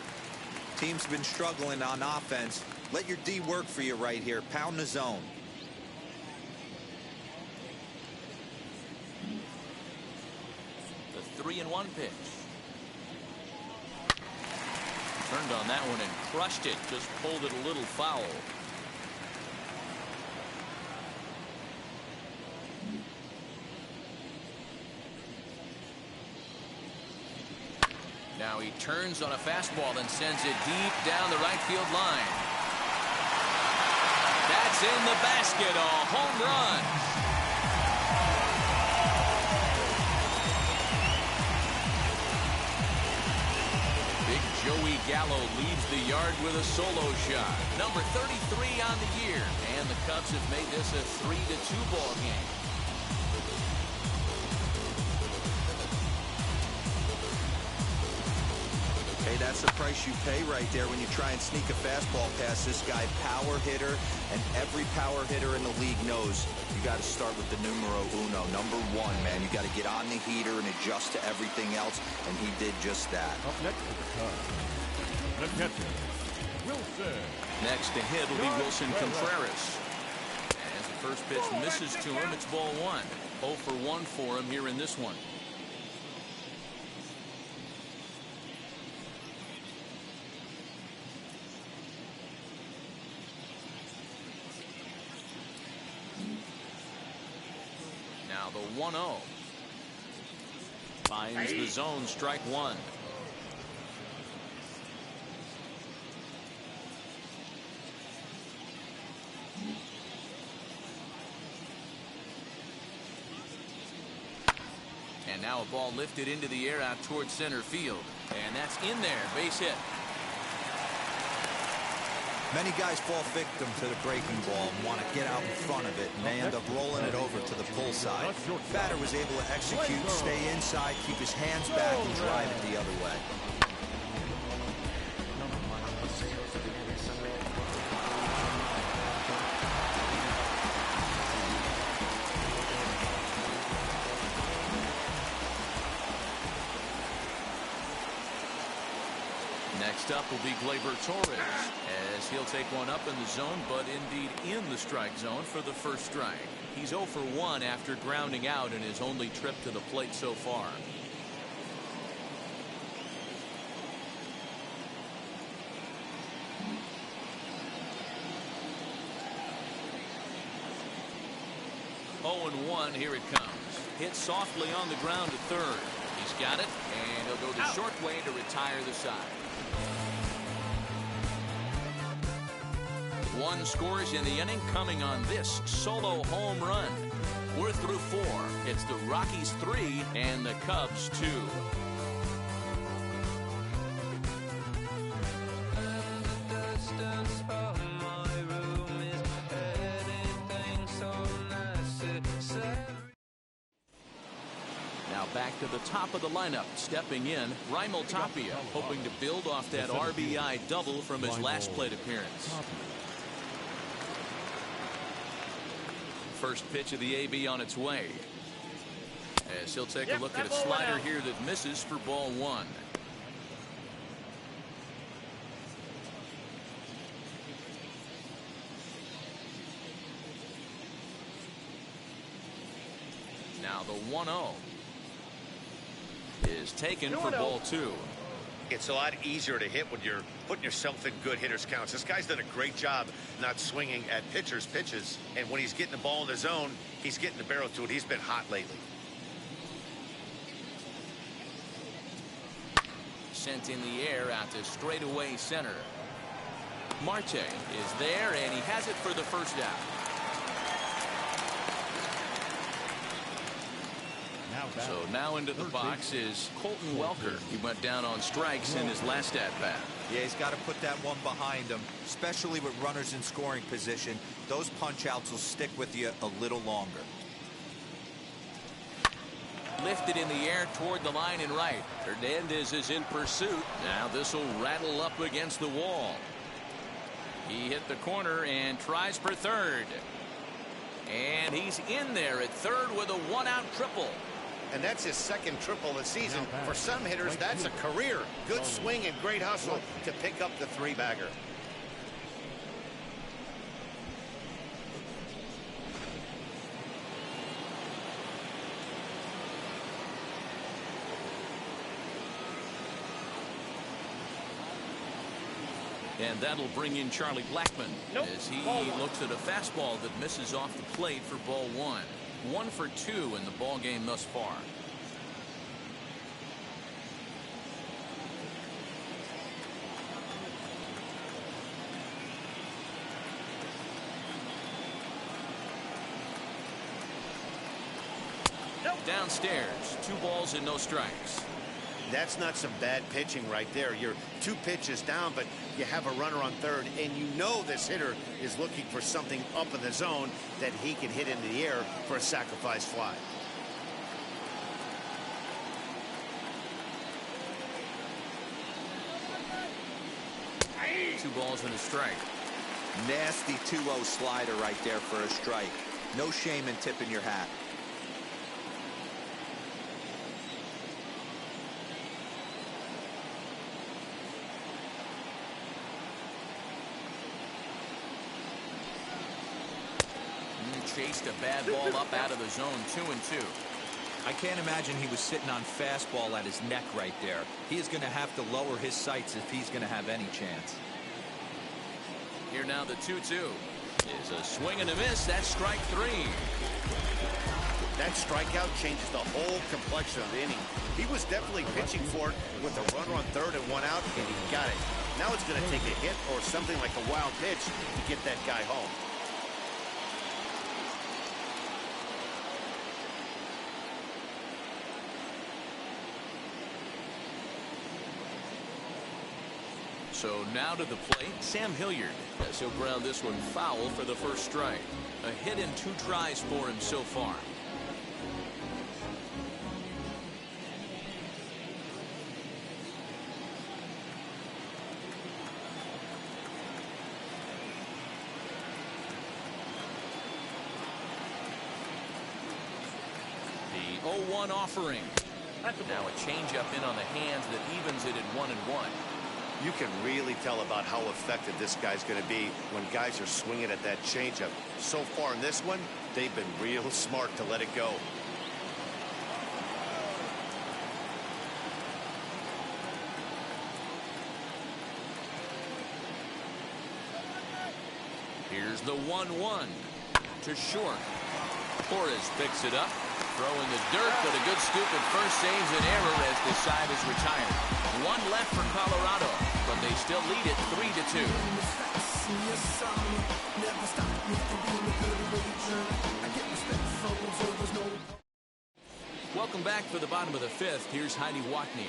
Team's been struggling on offense. Let your D work for you right here. Pound the zone. The 3-1 pitch. Turned on that one and crushed it. Just pulled it a little foul. Now he turns on a fastball and sends it deep down the right field line. That's in the basket, a home run. Big Joey Gallo leaves the yard with a solo shot. Number 33 on the year. And the Cubs have made this a 3-2 ball game. Hey, that's the price you pay right there when you try and sneak a fastball past this guy. Power hitter, and every power hitter in the league knows you got to start with the numero uno, number 1, man. You got to get on the heater and adjust to everything else, and he did just that. Up next to the Cubs, the catcher, Wilson. Next to hit will be Wilson Contreras. As the first pitch misses to him, it's ball 1. 0 for 1 for him here in this one. Now the 1-0. Finds the zone, strike 1. And now a ball lifted into the air out towards center field. And that's in there. Base hit. Many guys fall victim to the breaking ball and want to get out in front of it, and they end up rolling it over to the pull side. Batter was able to execute, stay inside, keep his hands back, and drive it the other way. Next up will be Gleyber Torres, as he'll take one up in the zone, but indeed in the strike zone for the first strike. He's 0 for 1 after grounding out in his only trip to the plate so far. Oh and 1, here it comes. Hit softly on the ground to third. He's got it, and he'll go the short way to retire the side. One scores in the inning, coming on this solo home run. We're through 4. It's the Rockies 3 and the Cubs 2. Now back to the top of the lineup, stepping in, Raimel Tapia, hoping to build off that RBI double from his last plate appearance. First pitch of the AB on its way, as he'll take a look at a slider here that misses for ball 1. Now the 1-0 is taken for ball 2. It's a lot easier to hit when you're putting yourself in good hitters counts. This guy's done a great job not swinging at pitchers' pitches, and when he's getting the ball in the zone, he's getting the barrel to it. He's been hot lately. Sent in the air out to straightaway center. Marte is there, and he has it for the first out. So now into the box is Colton Welker. He went down on strikes in his last at-bat. Yeah, he's got to put that one behind him, especially with runners in scoring position. Those punch-outs will stick with you a little longer. Lifted in the air toward the line and right. Hernandez is in pursuit. Now this will rattle up against the wall. He hit the corner and tries for third. And he's in there at third with a one-out triple. And that's his second triple of the season. For some hitters, that's a career. Good swing and great hustle to pick up the three-bagger. And that'll bring in Charlie Blackmon as he looks at a fastball that misses off the plate for ball 1. 1 for 2 in the ball game thus far. Downstairs, 2 balls and no strikes. That's not some bad pitching right there. You're 2 pitches down, but you have a runner on third, and you know this hitter is looking for something up in the zone that he can hit into the air for a sacrifice fly. Two balls and a strike. Nasty 2-0 slider right there for a strike. No shame in tipping your hat. Chased a bad ball up out of the zone. 2-2. I can't imagine he was sitting on fastball at his neck right there. He is going to have to lower his sights if he's going to have any chance. Here now the 2-2 is a swing and a miss. That's strike 3. That strikeout changes the whole complexion of the inning. He was definitely pitching for it with a runner on third and 1 out, and he got it. Now it's going to take a hit or something like a wild pitch to get that guy home. So now to the plate, Sam Hilliard, as he'll ground this one foul for the first strike. A hit in 2 tries for him so far. The 0-1 offering. Now a changeup in on the hands that evens it at 1-1. You can really tell about how effective this guy's going to be when guys are swinging at that changeup. So far in this one, they've been real smart to let it go. Here's the 1-1 to short. Torres picks it up, throwing the dirt, but a good scoop at first saves an error as the side is retired. 1 left for Colorado, but they still lead it 3-2. Welcome back for the bottom of the 5th. Here's Heidi Watney.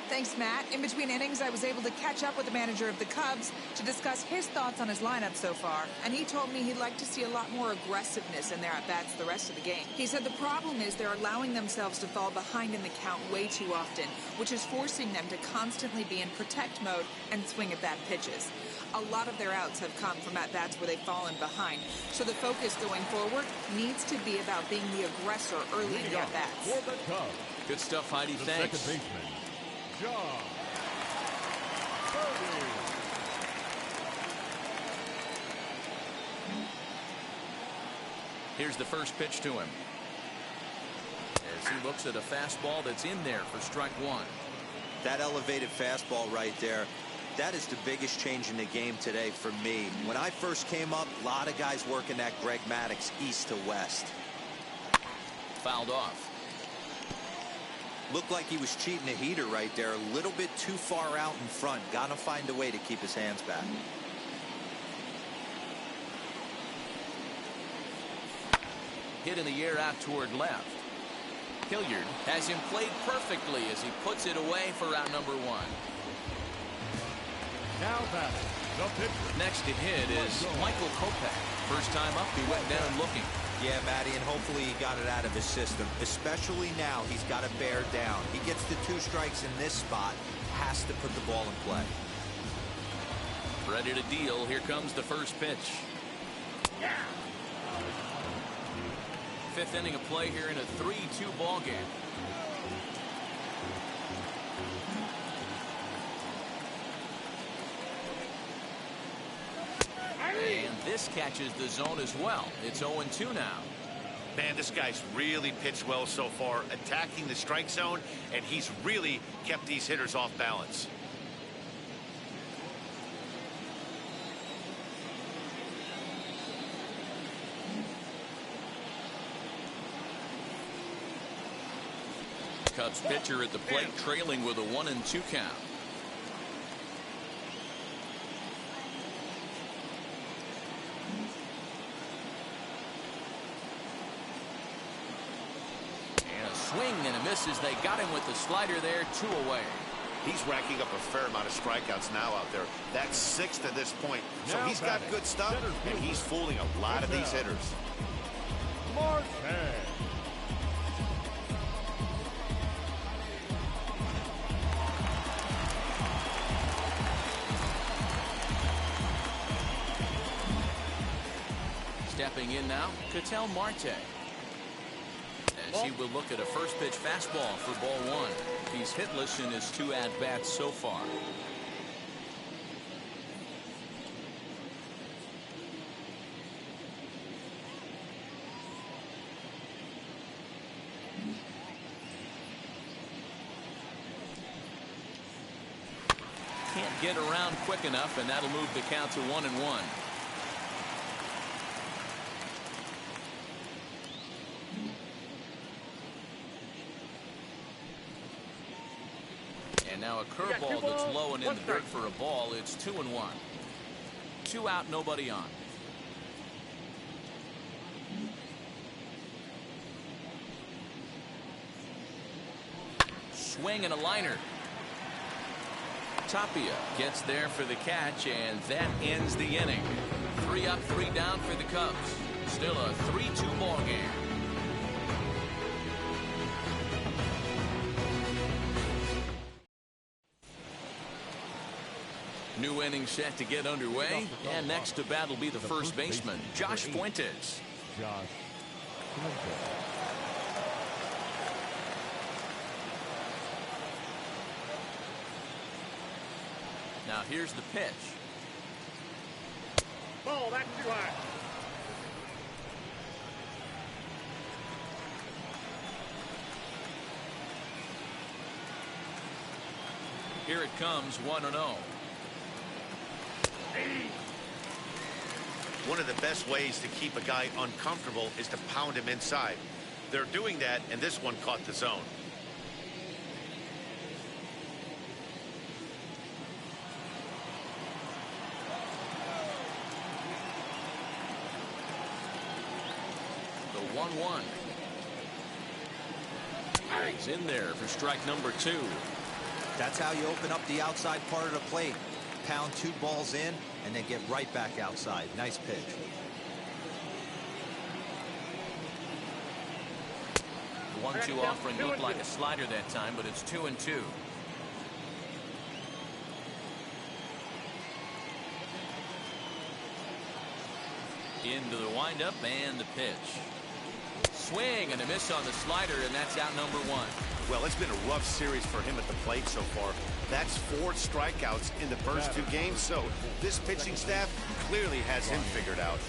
Thanks, Matt. In between innings, I was able to catch up with the manager of the Cubs to discuss his thoughts on his lineup so far. And he told me he'd like to see a lot more aggressiveness in their at-bats the rest of the game. He said the problem is they're allowing themselves to fall behind in the count way too often, which is forcing them to constantly be in protect mode and swing at bad pitches. A lot of their outs have come from at-bats where they've fallen behind. So the focus going forward needs to be about being the aggressor early in the at-bats. For the Cubs, Good stuff, Heidi. the Thanks. second baseman, John. Here's the first pitch to him, as he looks at a fastball that's in there for strike 1. That elevated fastball right there, that is the biggest change in the game today for me. When I first came up, a lot of guys working that Greg Maddux east to west. Fouled off. Looked like he was cheating a heater right there, a little bit too far out in front. Gotta find a way to keep his hands back. Hit in the air out toward left. Hilliard has him played perfectly as he puts it away for out number 1. Now batting, the pitcher. Next to hit is Michael Kopech. First time up, he went down looking. Yeah, Matty, and hopefully he got it out of his system. Especially now, he's got to bear down. He gets the 2 strikes in this spot, has to put the ball in play. Ready to deal. Here comes the first pitch. 5th inning of play here in a 3-2 ball game. And this catches the zone as well. It's 0-2 now. Man, this guy's really pitched well so far, attacking the strike zone, and he's really kept these hitters off balance. Cubs pitcher at the plate, trailing with a 1-2 count. And a swing and a miss as they got him with the slider there, 2 away. He's racking up a fair amount of strikeouts now out there. That's 6 to this point. So Now he's got batting, good stuff, center and he's fooling a lot of these hitters. Marquez. Stepping in now, Ketel Marte. As he will look at a first pitch fastball for ball 1. He's hitless in his 2 at-bats so far. Can't get around quick enough, and that'll move the count to 1-1. And now a curveball that's low and in the dirt for a ball. It's 2-1. 2 out, nobody on. Swing and a liner. Tapia gets there for the catch, and that ends the inning. 3 up, 3 down for the Cubs. Still a 3-2 ball game. New inning set to get underway, and next to bat will be the first baseman, Josh Fuentes. Josh Fuentes. Now here's the pitch. Ball, that's too high. Here it comes, 1-0. One of the best ways to keep a guy uncomfortable is to pound him inside. They're doing that, and this one caught the zone. The 1-1. He's in there for strike number 2. That's how you open up the outside part of the plate. Pound 2 balls in and then get right back outside. Nice pitch. The 1-2 offering looked like a slider that time, but it's 2-2. Into the windup and the pitch. Swing and a miss on the slider, and that's out number 1. Well, it's been a rough series for him at the plate so far. That's 4 strikeouts in the first 2 games, so this pitching staff clearly has him figured out.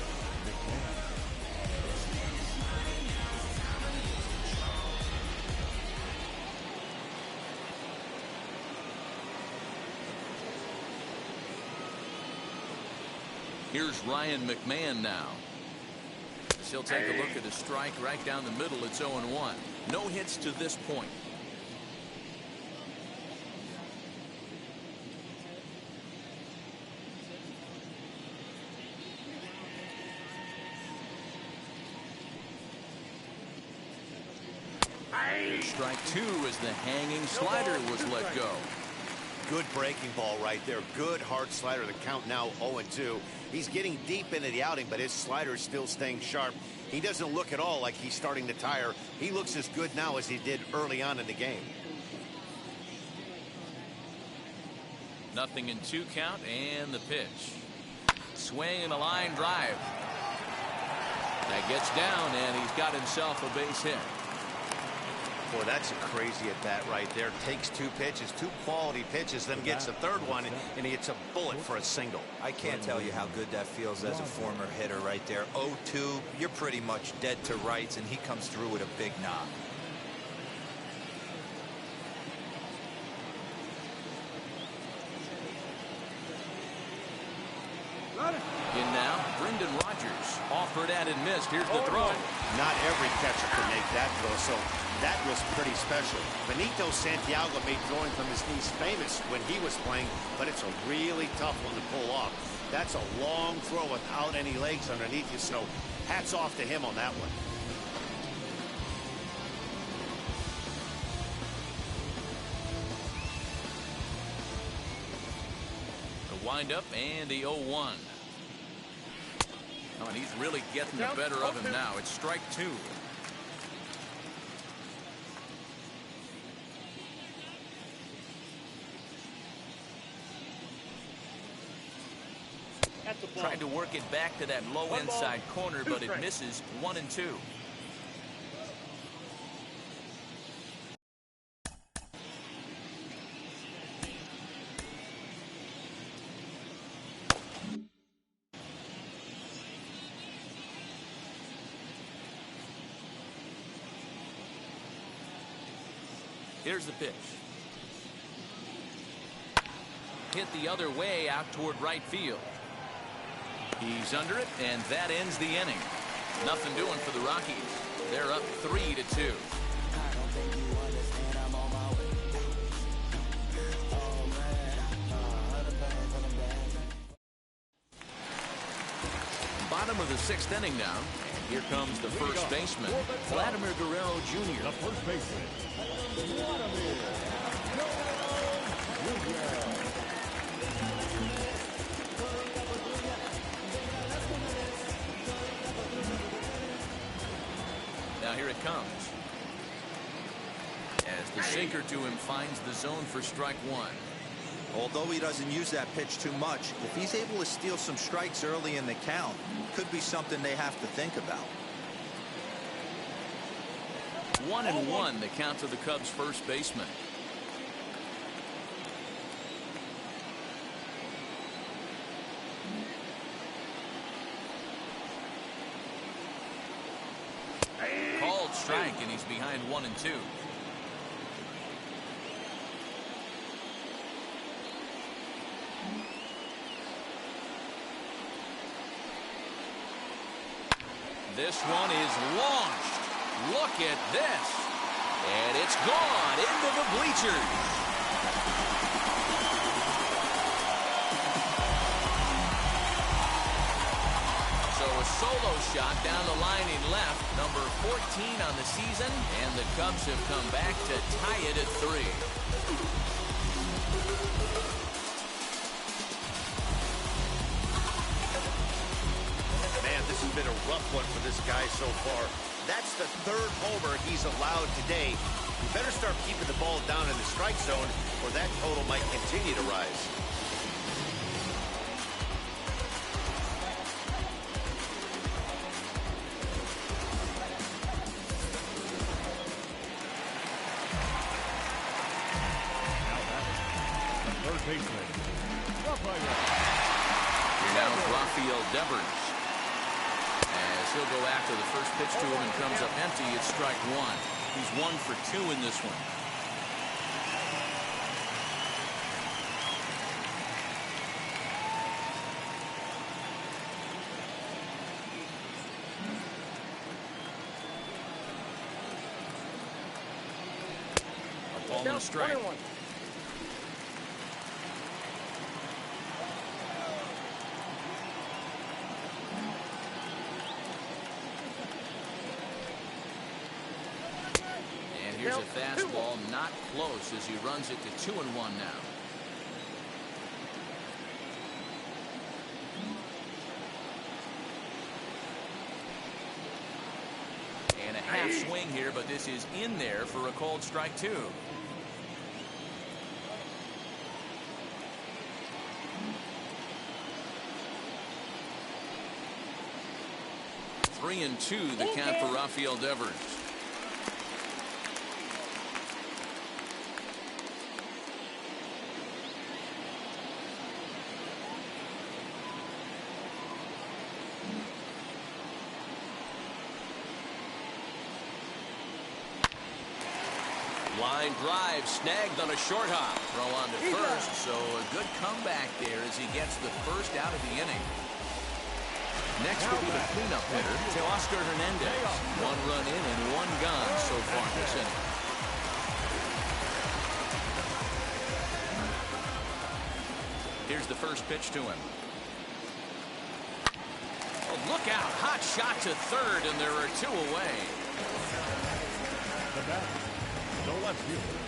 Here's Ryan McMahon now. He'll take a look at a strike right down the middle. It's 0-1. No hits to this point. Strike 2 as the hanging slider was let go. Good breaking ball right there. Good hard slider. The count now 0-2. He's getting deep into the outing, but his slider is still staying sharp. He doesn't look at all like he's starting to tire. He looks as good now as he did early on in the game. 0-2 count and the pitch. Swing and a line drive. That gets down, and he's got himself a base hit. Boy, that's a crazy at bat right there. Takes 2 pitches, 2 quality pitches, then gets a 3rd one, and he hits a bullet for a single. I can't tell you how good that feels as a former hitter right there. 0-2, you're pretty much dead to rights, and he comes through with a big knock. In now, Brendan Rodgers. Offered at and missed. Here's the throw. Not every catcher can make that throw, so that was pretty special. Benito Santiago made throwing from his knees famous when he was playing, but it's a really tough one to pull off. That's a long throw without any legs underneath you, so hats off to him on that one. The windup and the 0-1. Oh, and he's really getting the better of him now. It's strike 2. Tried to work it back to that low inside corner, but it misses. 1-2. Here's the pitch. Hit the other way out toward right field. He's under it, and that ends the inning. Nothing doing for the Rockies. They're up 3-2. Bottom of the 6th inning now. Here comes the first baseman, Vladimir Guerrero Jr. The first baseman, Vladimir Guerrero Jr. sinker to him finds the zone for strike one. Although he doesn't use that pitch too much, if he's able to steal some strikes early in the count, could be something they have to think about. 1-1 the count to the Cubs first baseman. Called strike, and he's behind 1-2. This one is launched. Look at this. And it's gone into the bleachers. So a solo shot down the line in left, number 14 on the season, and the Cubs have come back to tie it at 3. This has been a rough one for this guy so far. That's the 3rd homer he's allowed today. You better start keeping the ball down in the strike zone, or that total might continue to rise. The third baseman, Now Rafael Devers. He'll go after the first pitch to him and comes up empty. It's strike one. He's 1 for 2 in this one. A ball and a strike. Here's a fastball, not close, as he runs it to 2-1 now. And a half swing here, but this is in there for a called strike 2. Three and 2 the count for Rafael Devers. Line drive snagged on a short hop. Throw on to first, so a good comeback there as he gets the first out of the inning. Next will be the cleanup hitter, Teoscar Hernandez. 1 run in and 1 gone so far this inning. Here's the first pitch to him. Oh, look out. Hot shot to third, and there are 2 away. The batter, the left fielder,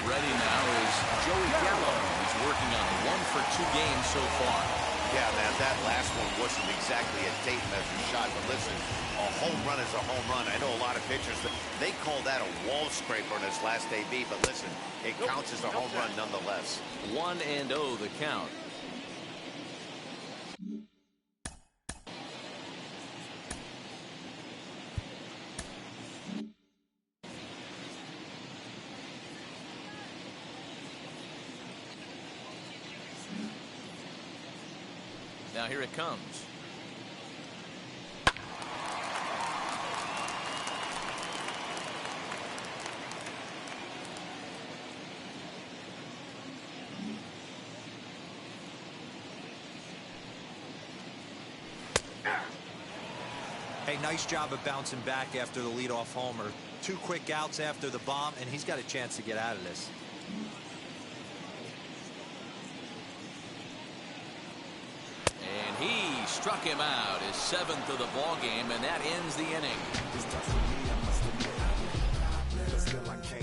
Ready now is Joey Gallo. He's working on a 1 for 2 game so far. Yeah, man, that last one wasn't exactly a tape measure shot, but listen, a home run is a home run. I know a lot of pitchers, they call that a wall scraper in his last AB, but listen, it counts as a home run nonetheless. 1-0 the count. Now here it comes. Hey, nice job of bouncing back after the leadoff homer. 2 quick outs after the bomb, and he's got a chance to get out of this. He struck him out, his 7th of the ball game, and that ends the inning.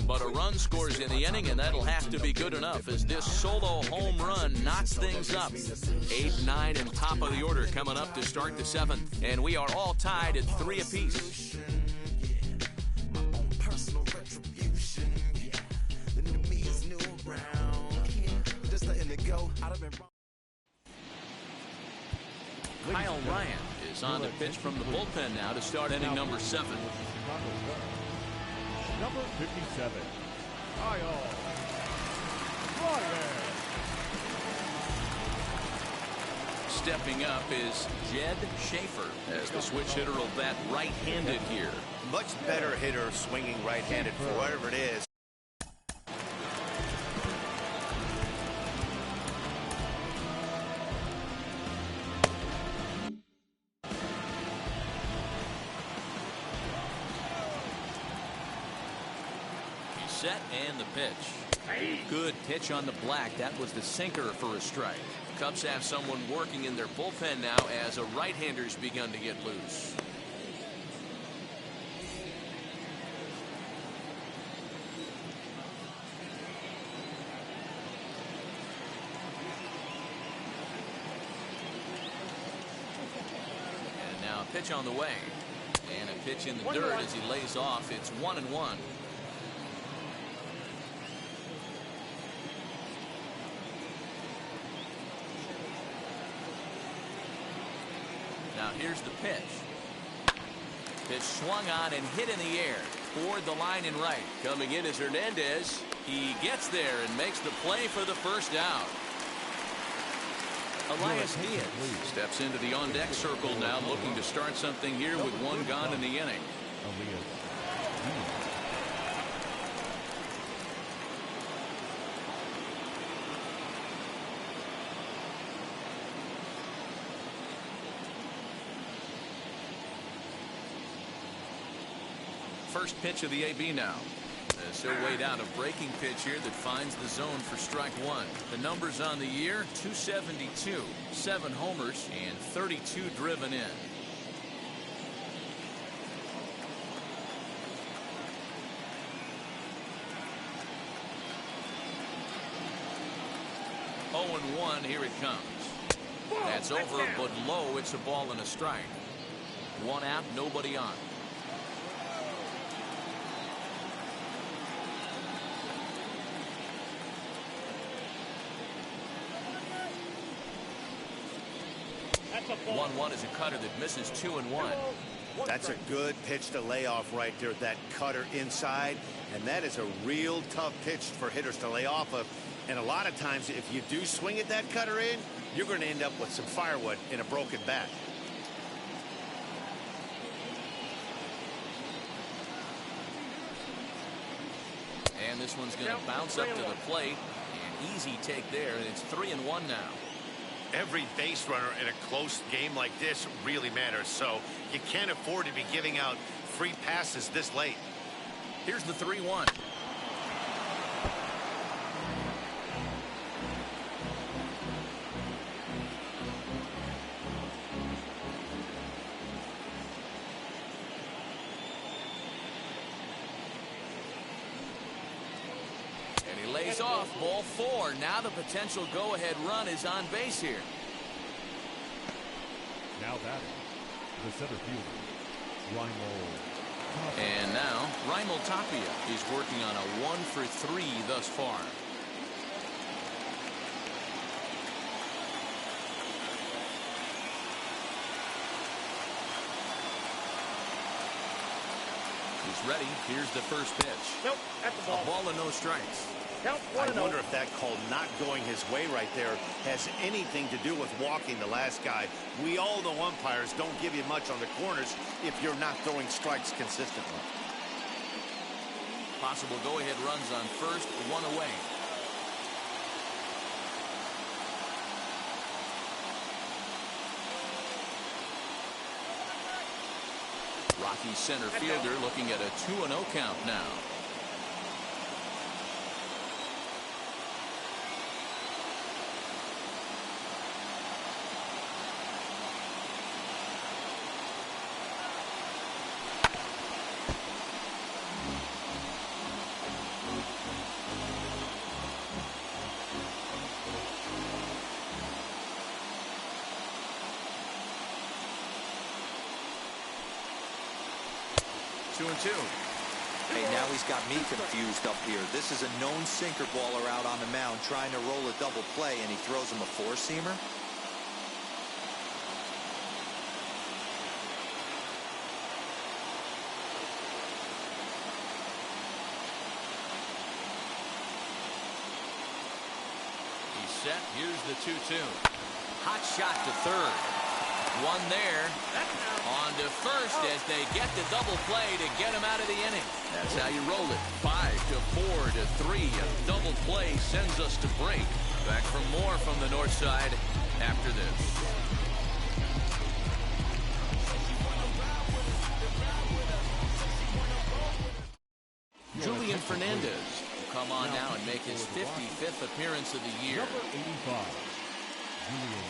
But a run scores in the inning, and that'll have to be good enough as this solo home run knocks things up. 8, 9, and top of the order coming up to start the 7th, and we are all tied at 3 apiece. 11. Kyle Ryan is on the pitch from the bullpen now to start inning number 7. Number 57, Kyle Ryan. Stepping up is Jed Schaefer as the switch hitter will bat right-handed here. Much better hitter swinging right-handed for whatever it is. He's set and the pitch. Good pitch on the black. That was the sinker for a strike. Cubs have someone working in their bullpen now as a right-hander's begun to get loose. And now a pitch on the way. And a pitch in the dirt as he lays off. It's 1-1. Now here's the pitch. Pitch swung on and hit in the air toward the line and right. Coming in is Hernandez. He gets there and makes the play for the first out. Elias Diaz steps into the on-deck circle now, looking to start something here with one gone in the inning. First pitch of the AB now. As he'll wait out a breaking pitch here that finds the zone for strike one. The numbers on the year: 272, 7 homers, and 32 driven in. Oh and 1, here it comes. That's over, but low. It's a ball and a strike. One out, nobody on. One 1 is a cutter that misses 2-1. That's a good pitch to lay off right there. That cutter inside, and that is a real tough pitch for hitters to lay off of. And a lot of times, if you do swing at that cutter in, you're going to end up with some firewood in a broken bat. And this one's going to bounce up to the plate. An easy take there, and it's 3-1 now. Every base runner in a close game like this really matters, so you can't afford to be giving out free passes this late. Here's the 3-1. Lays off, ball 4. Now the potential go-ahead run is on base here. Now batting, the center fielder, Raimel. And now Raimel Tapia is working on a 1-for-3 thus far. He's ready. Here's the first pitch. Nope, at the ball. A ball and no strikes. I wonder if that call not going his way right there has anything to do with walking the last guy. We all know umpires don't give you much on the corners if you're not throwing strikes consistently. Possible go-ahead runs on first, 1 away. Rockies center fielder looking at a 2-0 count now. Two and two. Hey, now he's got me confused up here. This is a known sinker baller out on the mound trying to roll a double play, and he throws him a four-seamer? He's set. Here's the 2-2. Hot shot to third. One there. On to first as they get the double play to get him out of the inning. That's how you roll it. 5-4-3. A double play sends us to break. Back for more from the north side after this. Julian Fernandez will come on now and make his 55th appearance of the year. Number 85, Julian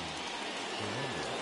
Fernandez.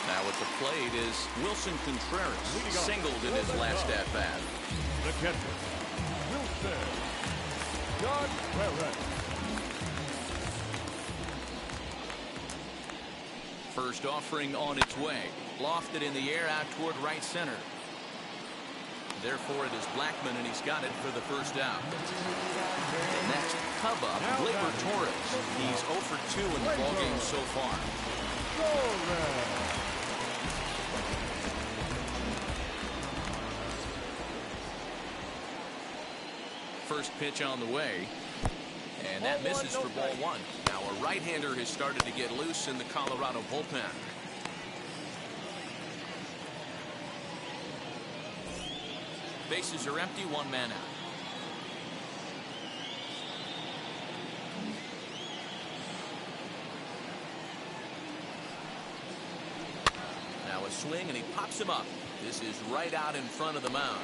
Now at the plate is Wilson Contreras, singled in his last at-bat. The catcher, Wilson Contreras. First offering on its way. Lofted in the air out toward right center. Therefore, it is Blackman, and he's got it for the first out. Next, Cub up, Gleyber Torres. He's 0 for 2 in the ballgame so far. First pitch on the way. And that misses for ball one. Now a right-hander has started to get loose in the Colorado bullpen. Bases are empty, one man out. Now a swing, and he pops him up. This is right out in front of the mound.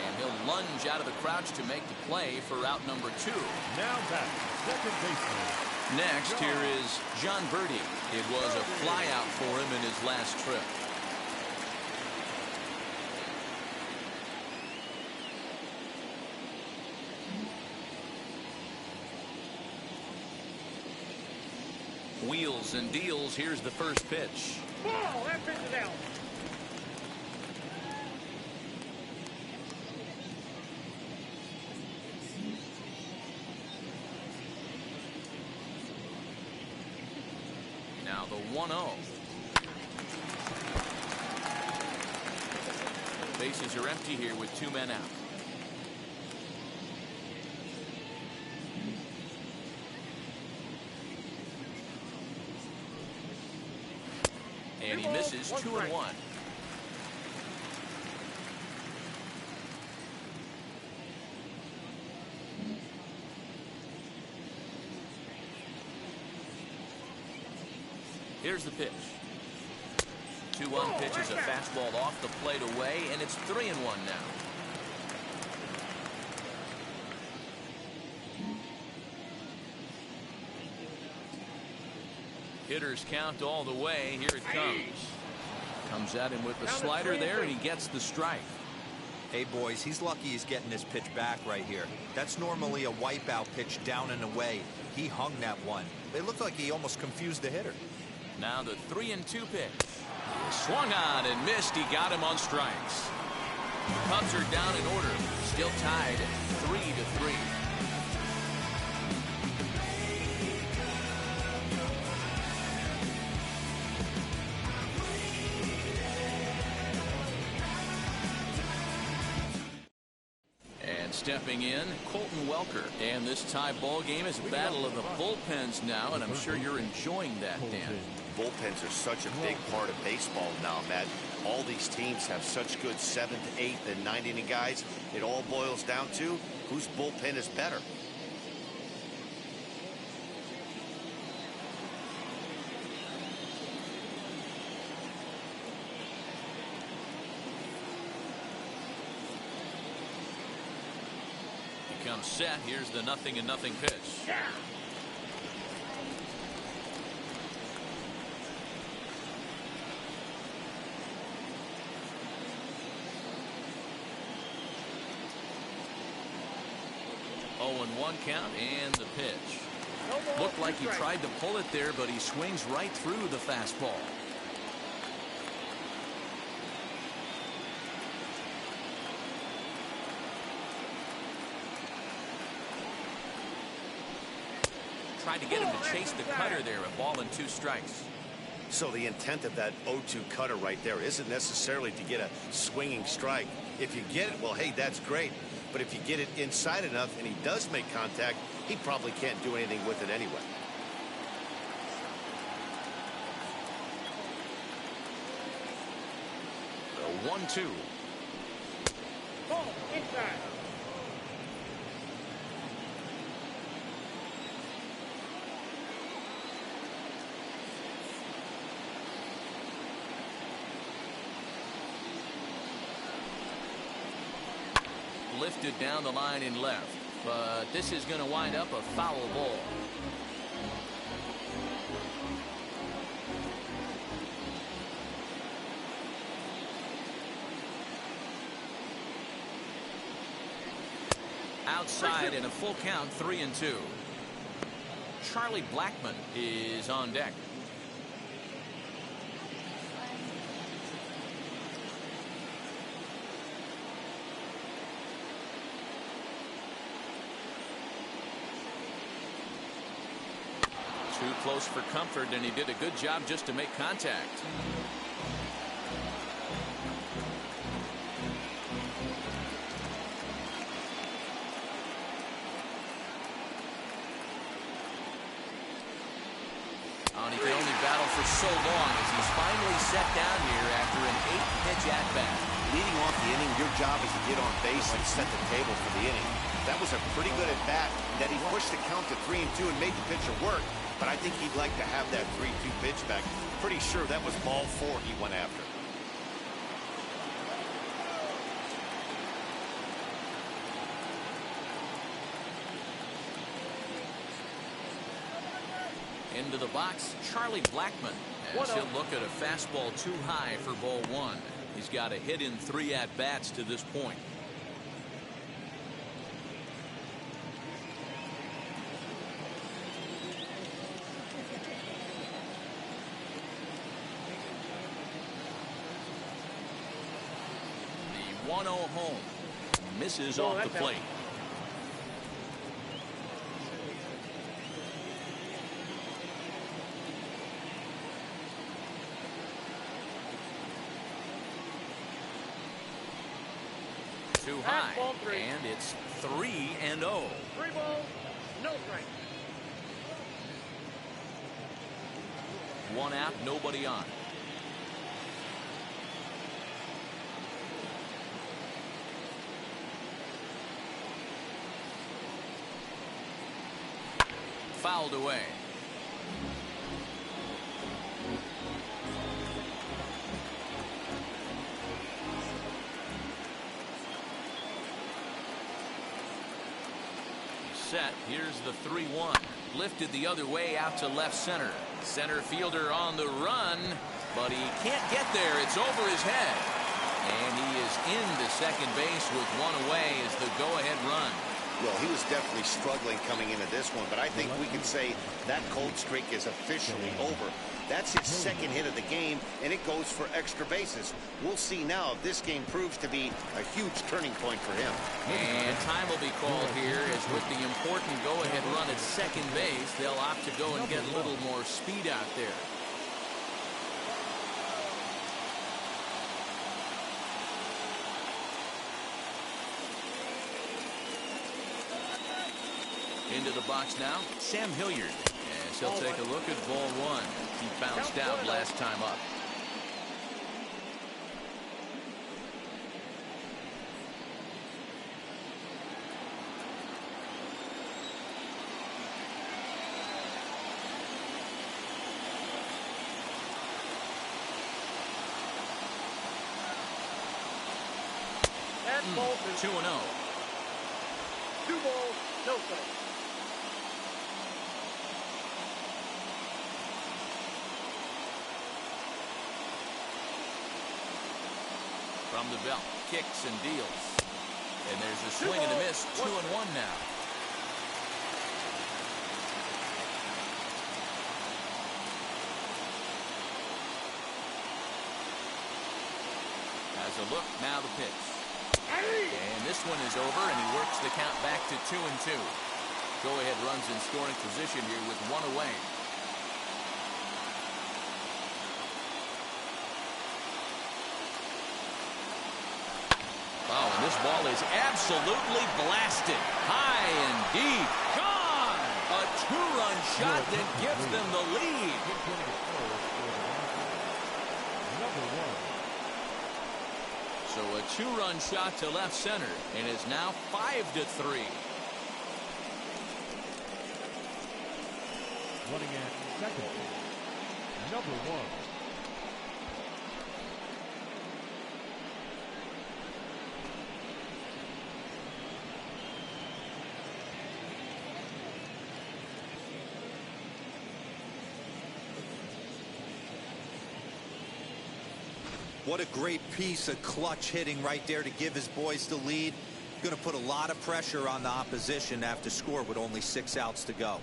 And he'll lunge out of the crouch to make the play for out number 2. Now back, second baseman. Next, here is John Birdie. It was a fly out for him in his last trip. Wheels and deals. Here's the first pitch. Ball, that pitch is out. Now the 1-0. Bases are empty here with 2 men out. And he misses 2-1. Here's the pitch. 2-1 pitch is a fastball off the plate away, and it's 3-1 now. Hitters count all the way. Here it comes. Comes at him with the slider there, and he gets the strike. Hey, boys, he's lucky he's getting this pitch back right here. That's normally a wipeout pitch down and away. He hung that one. It looked like he almost confused the hitter. Now the 3-2 pitch. Swung on and missed. He got him on strikes. Cubs are down in order. Still tied at 3-3. Stepping in, Colton Welker. And this tie ball game is a battle of the bullpens now, and I'm sure you're enjoying that, Dan. Bullpens are such a big part of baseball now, Matt. All these teams have such good 7th, 8th, and 9th inning guys. It all boils down to whose bullpen is better. Comes set. Here's the 0-0 pitch. Yeah. Oh, and 1 count, and the pitch. Looked like he tried to pull it there, but he swings right through the fastball. Tried to get him to chase the cutter there. A ball and 2 strikes. So the intent of that 0-2 cutter right there isn't necessarily to get a swinging strike. If you get it, well, hey, that's great. But if you get it inside enough and he does make contact, he probably can't do anything with it anyway. The 1-2. Ball, inside. Lifted down the line in left, but this is going to wind up a foul ball. Outside in a full count, 3-2. Charlie Blackmon is on deck. Too close for comfort, and he did a good job just to make contact. And he can only battle for so long as he's finally set down here after an 8-pitch at-bat. Leading off the inning, your job is to get on base and set the table for the inning. That was a pretty good at-bat that he pushed the count to 3-2 and made the pitcher work. But I think he'd like to have that 3-2 pitch back. Pretty sure that was ball 4 he went after. Into the box, Charlie Blackmon, as he'll look at a fastball too high for ball 1. He's got a hit in 3 at-bats to this point. The 1-0 home misses off the plate. Too high, and it's 3-0. 3 balls, no strike. 1 out, nobody on. Fouled away. Set. Here's the 3-1. Lifted the other way out to left center. Center fielder on the run, but he can't get there. It's over his head. And he is into second base with 1 away as the go-ahead run. Well, he was definitely struggling coming into this one, but I think we can say that cold streak is officially over. That's his second hit of the game, and it goes for extra bases. We'll see now if this game proves to be a huge turning point for him. And time will be called here as with the important go-ahead run at second base, they'll opt to go and get a little more speed out there. Into the box now, Sam Hilliard. As he'll take a look at ball 1. He bounced out last time up. That's ball 2. 2-0. 2 balls, no strike. From the belt, kicks and deals. And there's a swing and a miss, 2-1 now. Has a look, now the pitch. And this one is over, and he works the count back to 2-2. Go-ahead runs in scoring position here with 1 away. Oh, and this ball is absolutely blasted. High and deep. Gone! A 2-run shot that gives them the lead. So a 2-run shot to left center, and is now 5-3. Running at second, number 1. What a great piece of clutch hitting right there to give his boys the lead. going to put a lot of pressure on the opposition to have to score with only 6 outs to go.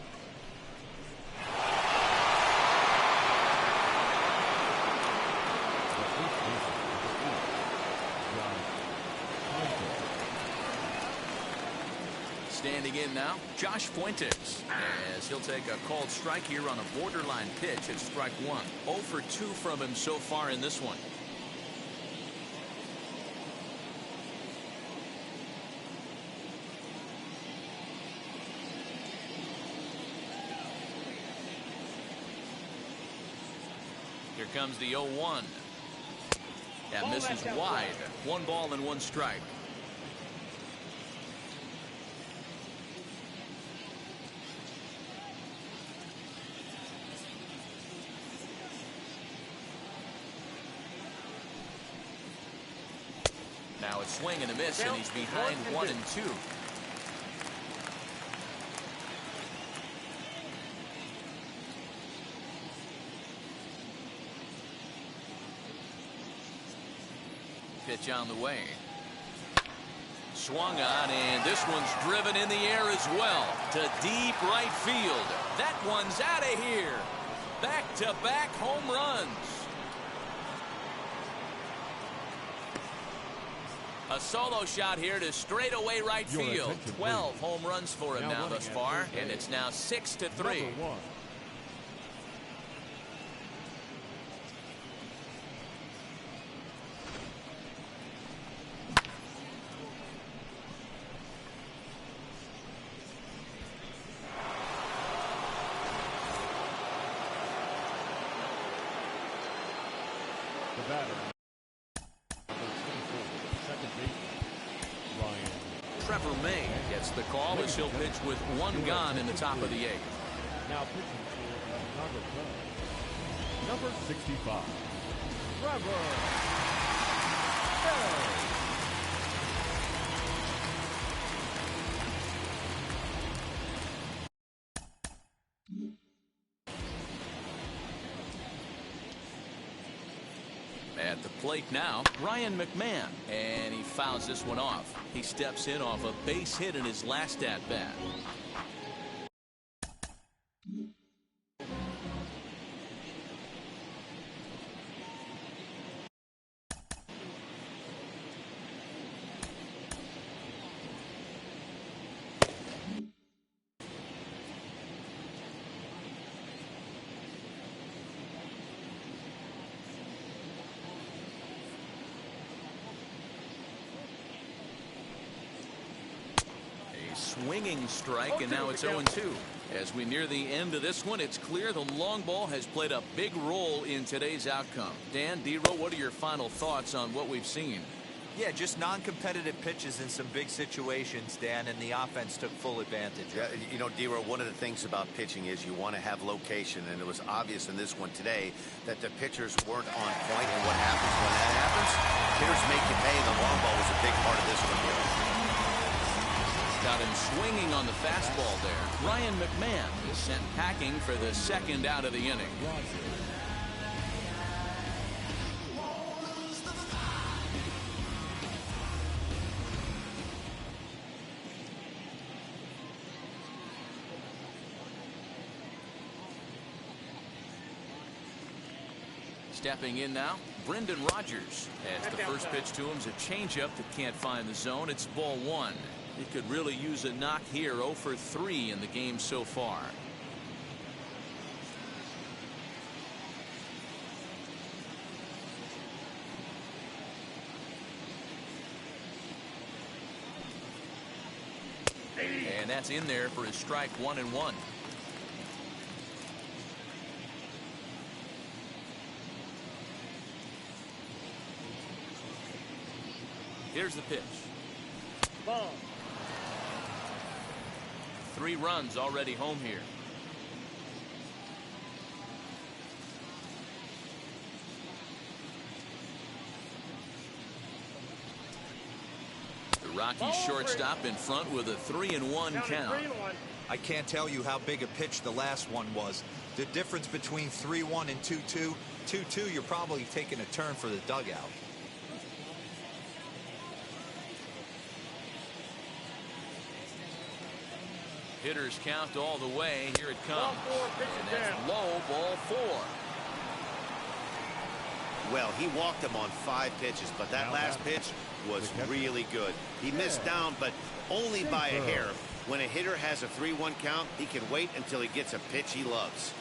Standing in now, Josh Fuentes, as he'll take a called strike here on a borderline pitch at strike 1. 0 for 2 from him so far in this one. Here comes the 0-1. That misses wide. 1 ball and 1 strike. Now a swing and a miss, and he's behind 1 and 2. Pitch on the way. Swung on, and this one's driven in the air as well to deep right field. That one's out of here. Back-to-back home runs. A solo shot here to straightaway right field. 12 home runs for him now thus far, and it's now 6-3. The batter. Trevor May gets the call as he'll pitch with 1 gone in the top of the 8th. Now pitching for number 65, Trevor May. At the plate now, Ryan McMahon, and he fouls this one off. He steps in off a base hit in his last at-bat. Swinging strike, and now it's 0-2. As we near the end of this one, it's clear the long ball has played a big role in today's outcome. Dan, D-Row, what are your final thoughts on what we've seen? Yeah, just non-competitive pitches in some big situations, Dan, and the offense took full advantage. Yeah, you know, D-Row, one of the things about pitching is you want to have location, and it was obvious in this one today that the pitchers weren't on point, and what happens when that happens? Hitters make you pay, and the long ball was a big part of this one here. Got him swinging on the fastball there. Ryan McMahon is sent packing for the 2nd out of the inning. Stepping in now, Brendan Rodgers. As the first pitch to him is a changeup that can't find the zone. It's ball 1. He could really use a knock here. 0 for 3 in the game so far. And that's in there for his strike 1 and 1. Here's the pitch. Ball. 3 runs already home here. The Rockies shortstop in front with a 3-1 count. I can't tell you how big a pitch the last one was. The difference between 3-1 and 2-2. 2-2, you're probably taking a turn for the dugout. Hitters count all the way. Here it Ball comes. four, pitch And it that's down. low, ball 4. Well, he walked him on 5 pitches, but that Now last that- pitch was the catcher. really good. He missed down, but only by a hair. When a hitter has a 3-1 count, he can wait until he gets a pitch he loves.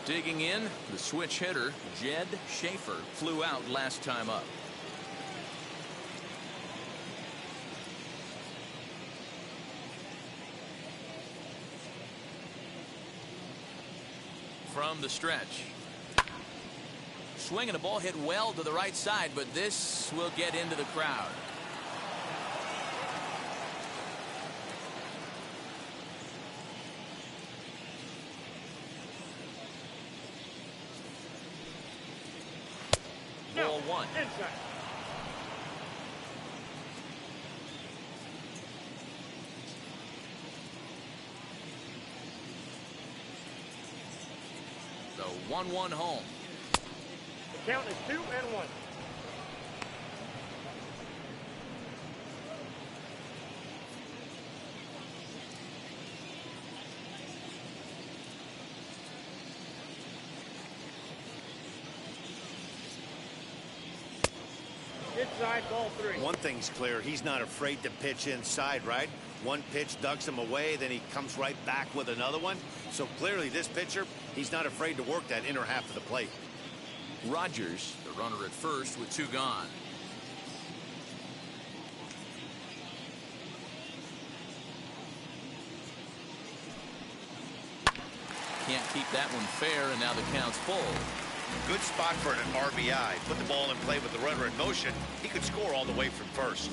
Digging in, the switch hitter, Jed Schaefer, flew out last time up. From the stretch. Swinging a ball hit well to the right side, but this will get into the crowd. Ball 1. Inside. The 1-1 home. The count is 2-1. Inside, ball 3. One thing's clear, he's not afraid to pitch inside, right? One pitch ducks him away, then he comes right back with another one. So clearly this pitcher, he's not afraid to work that inner half of the plate. Rogers, the runner at first with 2 gone. Can't keep that one fair, and now the count's full. Good spot for an RBI. Put the ball in play with the runner in motion. He could score all the way from first.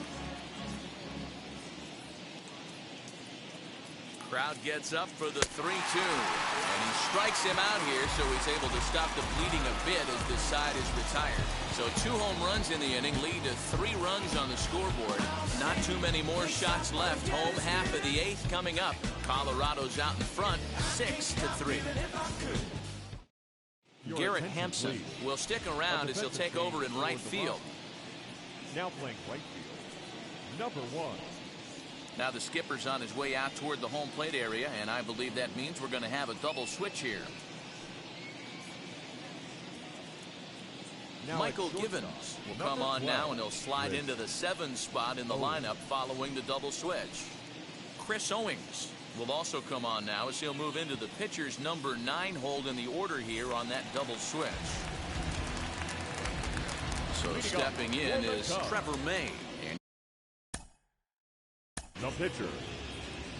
Crowd gets up for the 3-2, and he strikes him out here, so he's able to stop the bleeding a bit as this side is retired. So 2 home runs in the inning lead to 3 runs on the scoreboard. Not too many more shots left. Home half of the 8th coming up. Colorado's out in front, 6-3. Your Garrett attention, Hampson please. will stick around as he'll take over in right field. Now playing right field, number 1. Now the skipper's on his way out toward the home plate area, and I believe that means we're going to have a double switch here. Now Michael at shortstop, Givens will number come on 12, now, and he'll slide Chris into the 7 spot in the lineup following the double switch. Chris Owings will also come on now as he'll move into the pitcher's number 9 hold in the order here on that double switch. So stepping in is Trevor May. And The pitcher,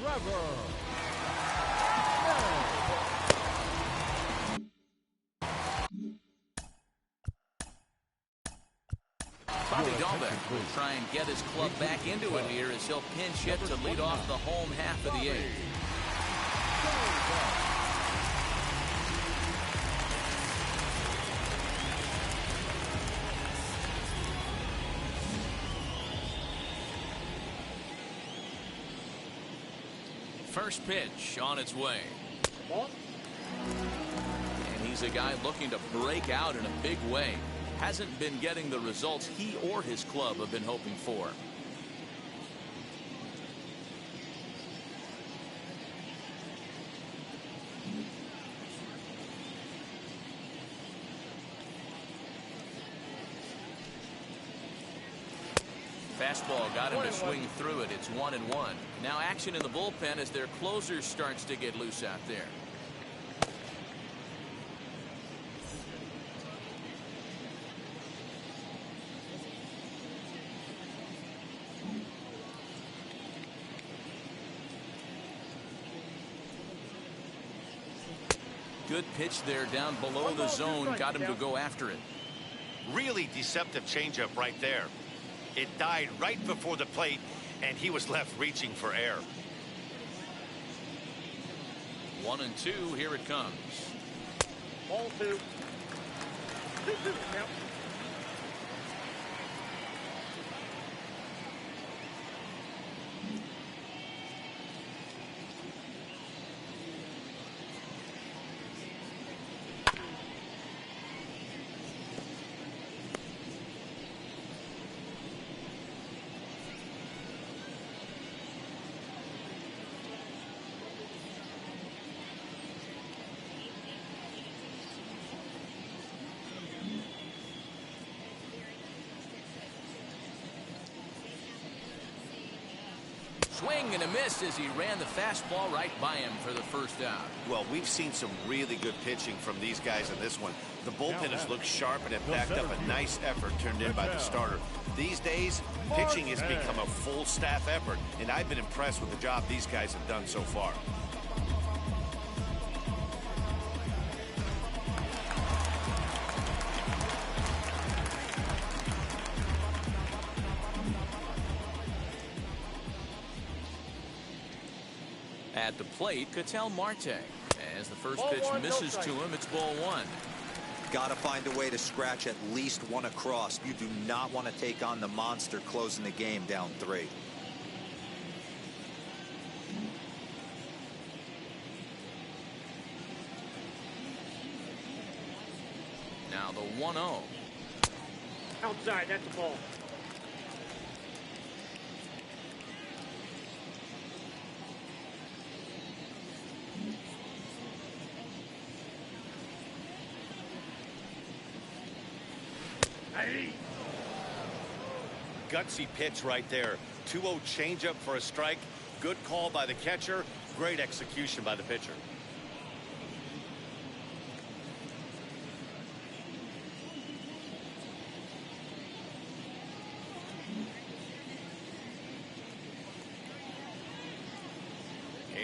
Trevor. Bobby Dahlbeck will try and get his club back into it here as he'll pinch hit to lead off the home half of the 8th. First pitch on its way. Ball. And he's a guy looking to break out in a big way. Hasn't been getting the results he or his club have been hoping for. Fastball got him to swing through it. It's 1-1. Now action in the bullpen as their closer starts to get loose out there. Good pitch there down below the zone. Got him to go after it. Really deceptive changeup right there. It died right before the plate, and he was left reaching for air. 1-2. Here it comes. Ball 2. 2-2 count. Swing and a miss as he ran the fastball right by him for the first out. Well, we've seen some really good pitching from these guys in this one. The bullpen has looked sharp and have backed up a nice effort turned in by the starter. These days, pitching has become a full staff effort, and I've been impressed with the job these guys have done so far. At the plate, Ketel Marte. As the first pitch misses to him, it's ball one. Got to find a way to scratch at least one across. You do not want to take on the monster closing the game down 3. Now the 1-0. Outside, that's a ball. Gutsy pitch right there. 2-0 changeup for a strike. Good call by the catcher. Great execution by the pitcher.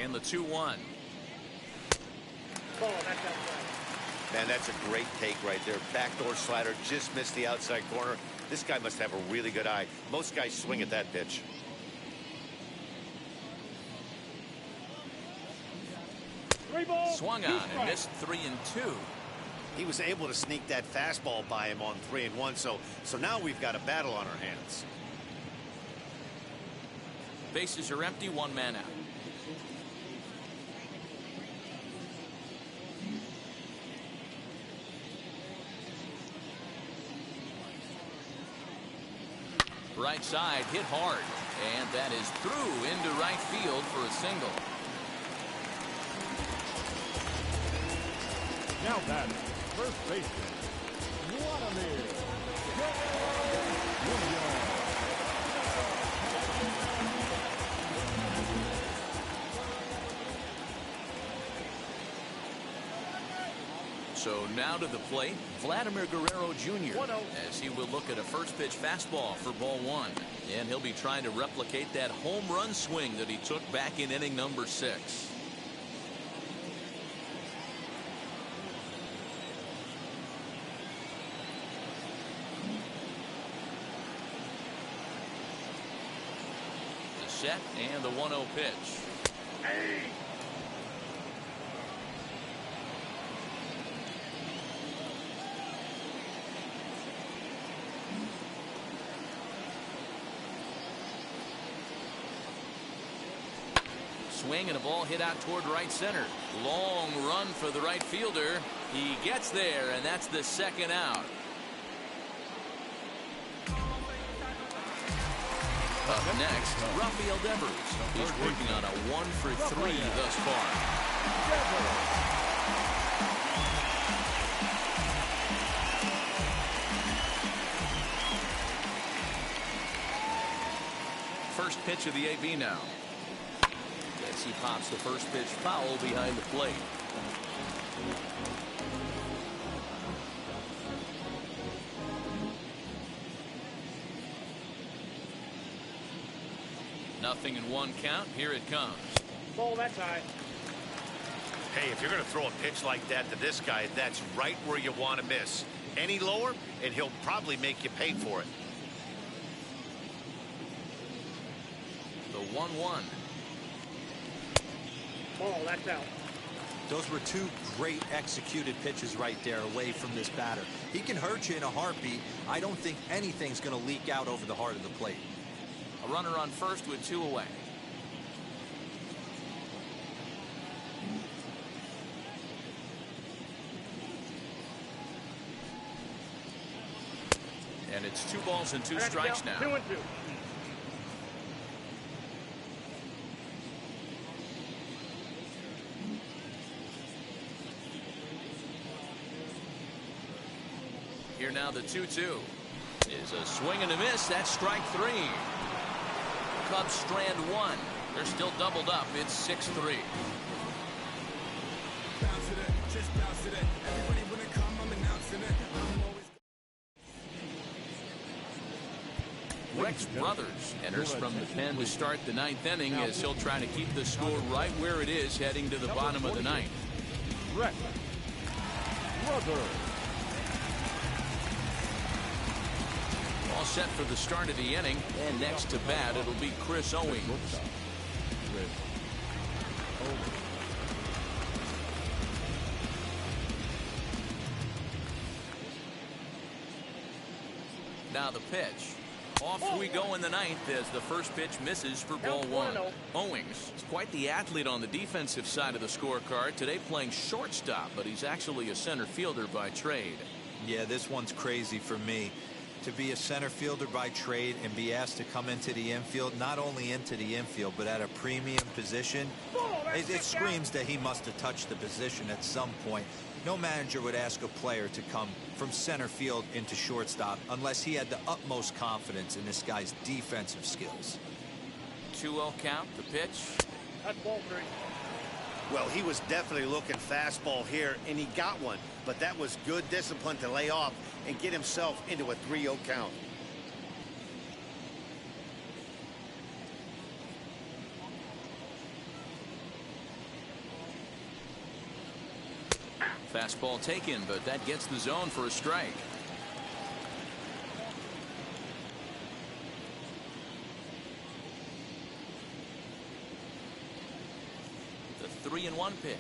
And the 2-1. Ball, that's outside. Man, that's a great take right there. Backdoor slider just missed the outside corner. This guy must have a really good eye. Most guys swing at that pitch. Swung on and missed 3 and 2. He was able to sneak that fastball by him on 3 and 1. So now we've got a battle on our hands. Bases are empty, 1 man out. Right side hit hard, and that is through into right field for a single. Now batting, first baseman, Vladimir Guerrero. So now to the plate, Vladimir Guerrero Jr. 1-0. as he will look at a first pitch fastball for ball 1. And he'll be trying to replicate that home run swing that he took back in inning number 6. The set and the 1-0 pitch. Hey! Swing and a ball hit out toward right center. Long run for the right fielder. He gets there, and that's the second out. Up next, Rafael Devers. He's working on a 1 for 3 thus far. First pitch of the AB now. As he pops the first pitch foul behind the plate. Nothing in 1 count. Here it comes. Ball, that's high. Hey, if you're going to throw a pitch like that to this guy, that's right where you want to miss. Any lower, and he'll probably make you pay for it. The 1-1. Ball, that's out. Those were 2 great executed pitches right there away from this batter. He can hurt you in a heartbeat. I don't think anything's going to leak out over the heart of the plate. A runner on first with 2 away. And it's 2 balls and 2 strikes now. 2 and 2. Here now the 2-2 is a swing and a miss. That's strike 3. Cubs strand 1. They're still doubled up. It's 6-3. Rex Brothers enters from the pen to start the ninth inning as he'll try to keep the score right where it is heading to the bottom of the ninth. Rex Brothers. All set for the start of the inning, and next to bat it'll be Chris Owings. Now the pitch. Off we go in the ninth as the first pitch misses for ball one. Owings is quite the athlete on the defensive side of the scorecard. Today playing shortstop, but he's actually a center fielder by trade. Yeah, this one's crazy for me. To be a center fielder by trade and be asked to come into the infield, not only into the infield, but at a premium position, it screams that he must have touched the position at some point. No manager would ask a player to come from center field into shortstop unless he had the utmost confidence in this guy's defensive skills. 2-0 count, the pitch. That's ball 3. Well, he was definitely looking fastball here, and he got one. But that was good discipline to lay off and get himself into a 3-0 count. Fastball taken, but that gets the zone for a strike. The 3-1 pitch.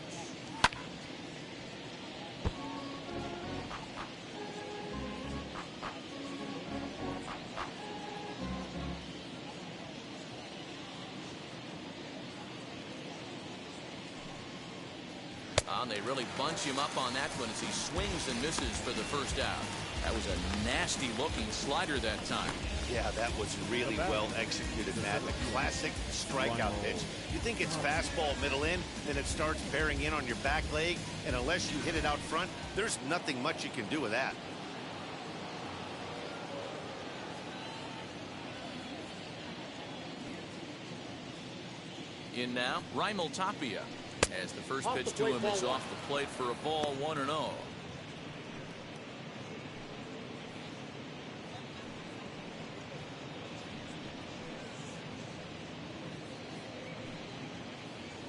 They really bunch him up on that one as he swings and misses for the first out. That was a nasty looking slider that time. Yeah, that was really well executed, Matt. A classic strikeout pitch. You think it's fastball middle in, then it starts bearing in on your back leg, and unless you hit it out front, there's nothing much you can do with that. In now, Raimel Tapia. As the first pitch to him is off the plate for a ball, 1-0.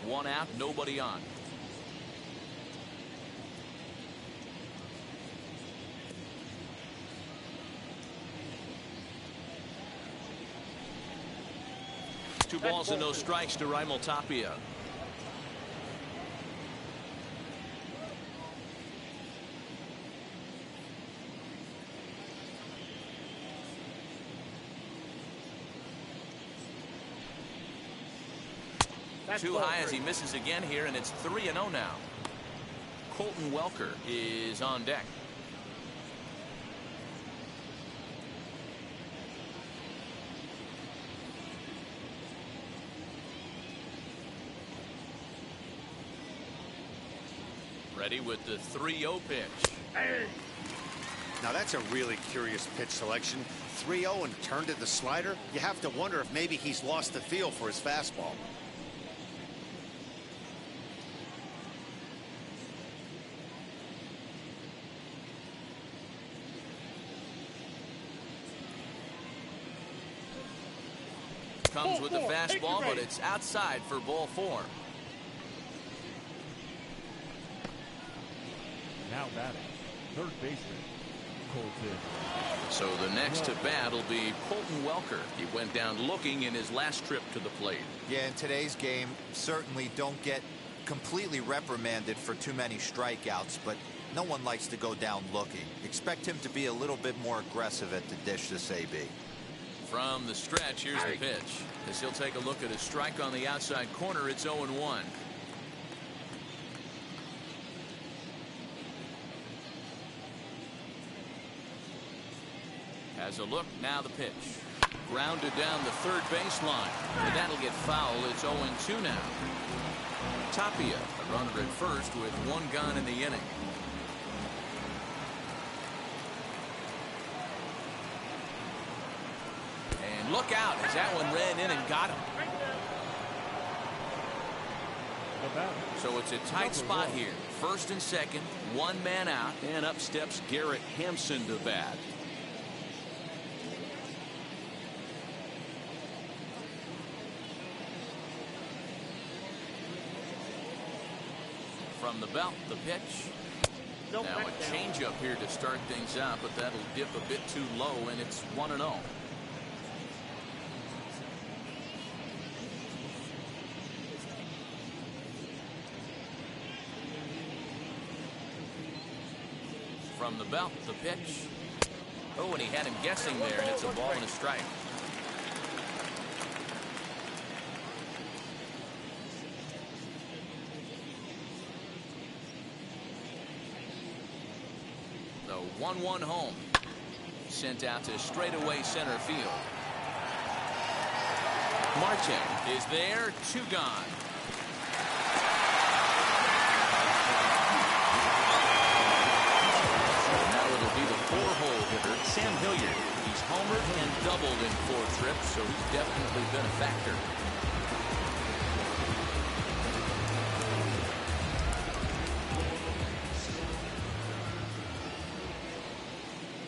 One out, nobody on. Two balls and no strikes to Raimel Tapia. Too high as he misses again here, and it's 3-0 now. Colton Welker is on deck. Ready with the 3-0 pitch. Now that's a really curious pitch selection. 3-0 and turned to the slider. You have to wonder if maybe he's lost the feel for his fastball. Comes with the fastball, but it's outside for ball 4. Now batting, third baseman, Colton. So the next to bat will be Colton Welker. He went down looking in his last trip to the plate. Yeah, in today's game, certainly don't get completely reprimanded for too many strikeouts, but no one likes to go down looking. Expect him to be a little bit more aggressive at the dish this AB. From the stretch, here's the pitch. As he'll take a look at a strike on the outside corner, it's 0-1. Has a look, now the pitch. Grounded down the third baseline. And that'll get foul. It's 0-2 now. Tapia, a runner at first with one gone in the inning. Look out as that one ran in and got him. The batter. So it's a tight spot one. here. First and second, one man out, and up steps Garrett Hampson to bat. From the belt, the pitch. Nope, Now back a down. changeup here to start things out, but that'll dip a bit too low, and it's 1-0. From the belt, the pitch. Oh, and he had him guessing there, and it's a ball and a strike. The 1-1 home. Sent out to straightaway center field. Marte is there, 2 gone. Now it'll be the 4-hole hitter, Sam Hilliard. He's homered and doubled in 4 trips, so he's definitely been a factor.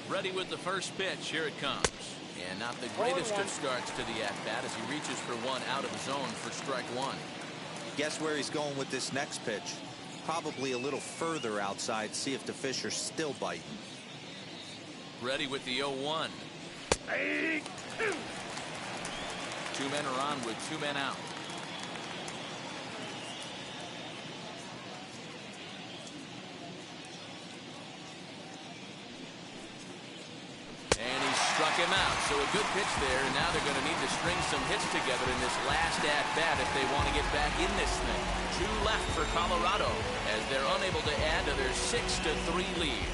Ready with the first pitch. Here it comes. And not the greatest of starts to the at-bat as he reaches for one out of the zone for strike 1. Guess where he's going with this next pitch? Probably a little further outside. See if the fish are still biting. Ready with the 0-1. 2 men are on with 2 men out. Struck him out, so a good pitch there, and now they're going to need to string some hits together in this last at-bat if they want to get back in this thing. 2 left for Colorado as they're unable to add to their 6-3 lead.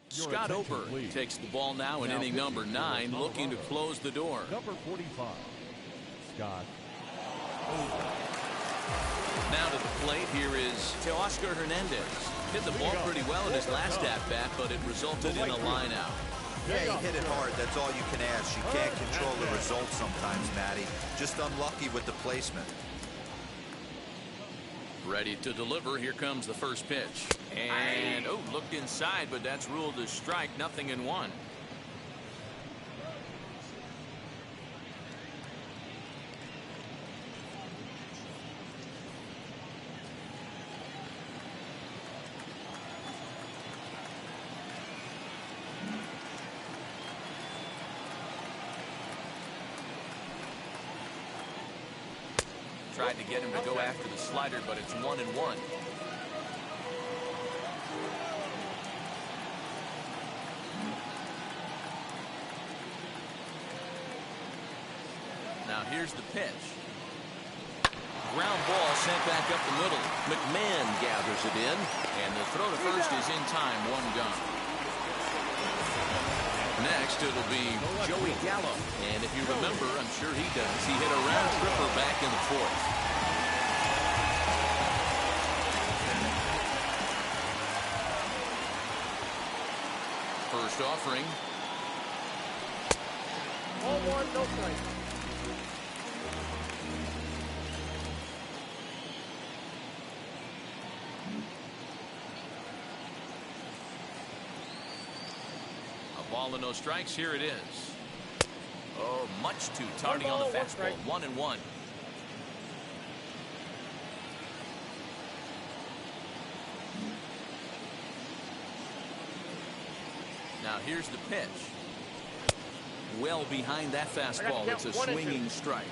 Scott Ober takes the ball now in inning number 9, looking to close the door. Number 45, Scott. Now to the plate, here is Teoscar Hernandez. Hit the ball pretty well in his last at-bat, but it resulted in a line out. Yeah, he hit it hard. That's all you can ask. You can't control the results sometimes, Matty. Just unlucky with the placement. Ready to deliver. Here comes the first pitch. And, oh, looked inside, but that's ruled a strike. 0-1. Tried to get him to go after the slider, but it's 1-1. Now here's the pitch. Ground ball sent back up the middle. McMahon gathers it in, and the throw to first is in time. 1 gone. Next, it'll be Joey Gallo. And if you remember, I'm sure he does, he hit a round tripper back in the 4th. First offering. 0-1, no strike. Ball and no strikes. Here it is. Oh, much too tardy on the fastball. 1-1. Now here's the pitch. Well behind that fastball. It's a swinging strike.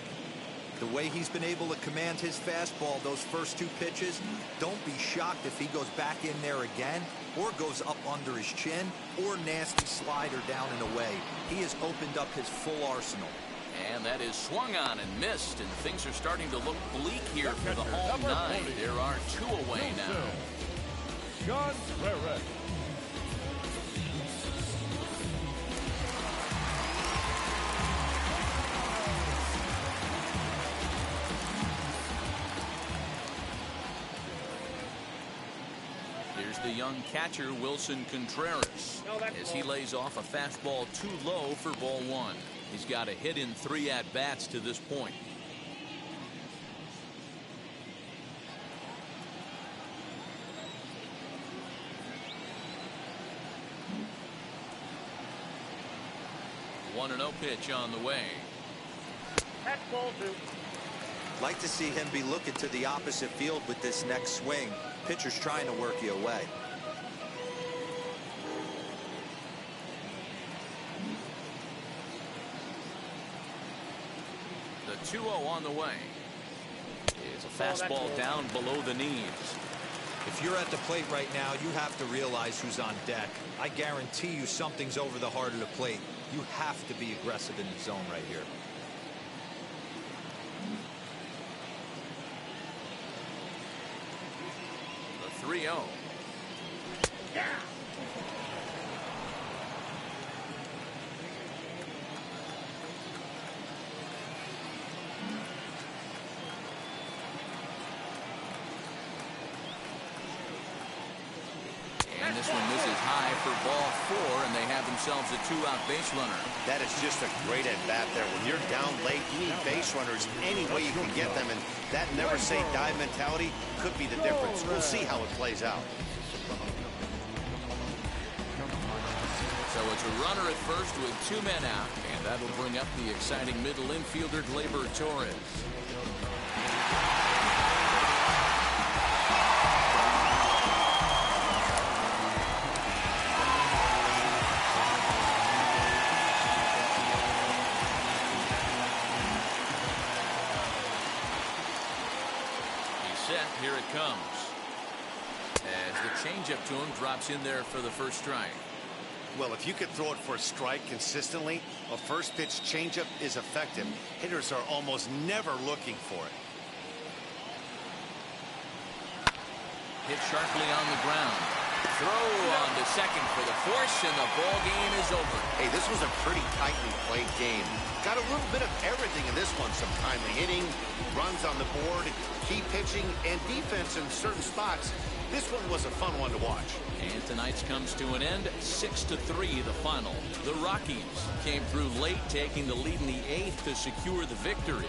The way he's been able to command his fastball those first 2 pitches, don't be shocked if he goes back in there again or goes up under his chin or nasty slider down and away. He has opened up his full arsenal. And that is swung on and missed, and things are starting to look bleak here for the home 9. There are 2 away now. John Rarek. Here's the young catcher, Wilson Contreras, as he lays off a fastball too low for ball 1. He's got a hit in 3 at-bats to this point. One 1-0 pitch on the way. Catch ball 2. Like to see him be looking to the opposite field with this next swing. Pitcher's trying to work you away. The 2-0 on the way. Is a fastball down below the knees. If you're at the plate right now, you have to realize who's on deck. I guarantee you something's over the heart of the plate. You have to be aggressive in the zone right here. The 3-0. Yeah. And this one misses high for ball 4, and they have themselves a 2-out base runner. That is just a great at-bat there. When you're down late, you need base runners any way you can get them, and that never-say-die mentality could be the difference. We'll see how it plays out. So it's a runner at first with 2 men out, and that'll bring up the exciting middle infielder, Gleyber Torres. Here it comes. As the changeup to him drops in there for the first strike. Well, if you could throw it for a strike consistently, a first pitch changeup is effective. Hitters are almost never looking for it. Hit sharply on the ground. Throw on to second for the force, and the ball game is over. Hey, this was a pretty tightly played game. Got a little bit of everything in this one. Some timely hitting, runs on the board, key pitching, and defense in certain spots. This one was a fun one to watch. And tonight's comes to an end. 6-3 the final. The Rockies came through late, taking the lead in the 8th to secure the victory.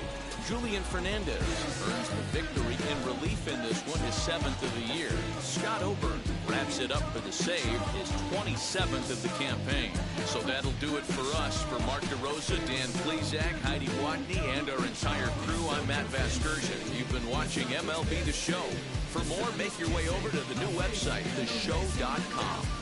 Julian Fernandez earns the victory in relief in this one, his 7th of the year. Scott Ober wraps it up for the save, his 27th of the campaign. So that'll do it for us. For Mark DeRosa, Dan Plesac, Heidi Watney, and our entire crew, I'm Matt Vasgersian. You've been watching MLB The Show. For more, make your way over to the new website, theshow.com.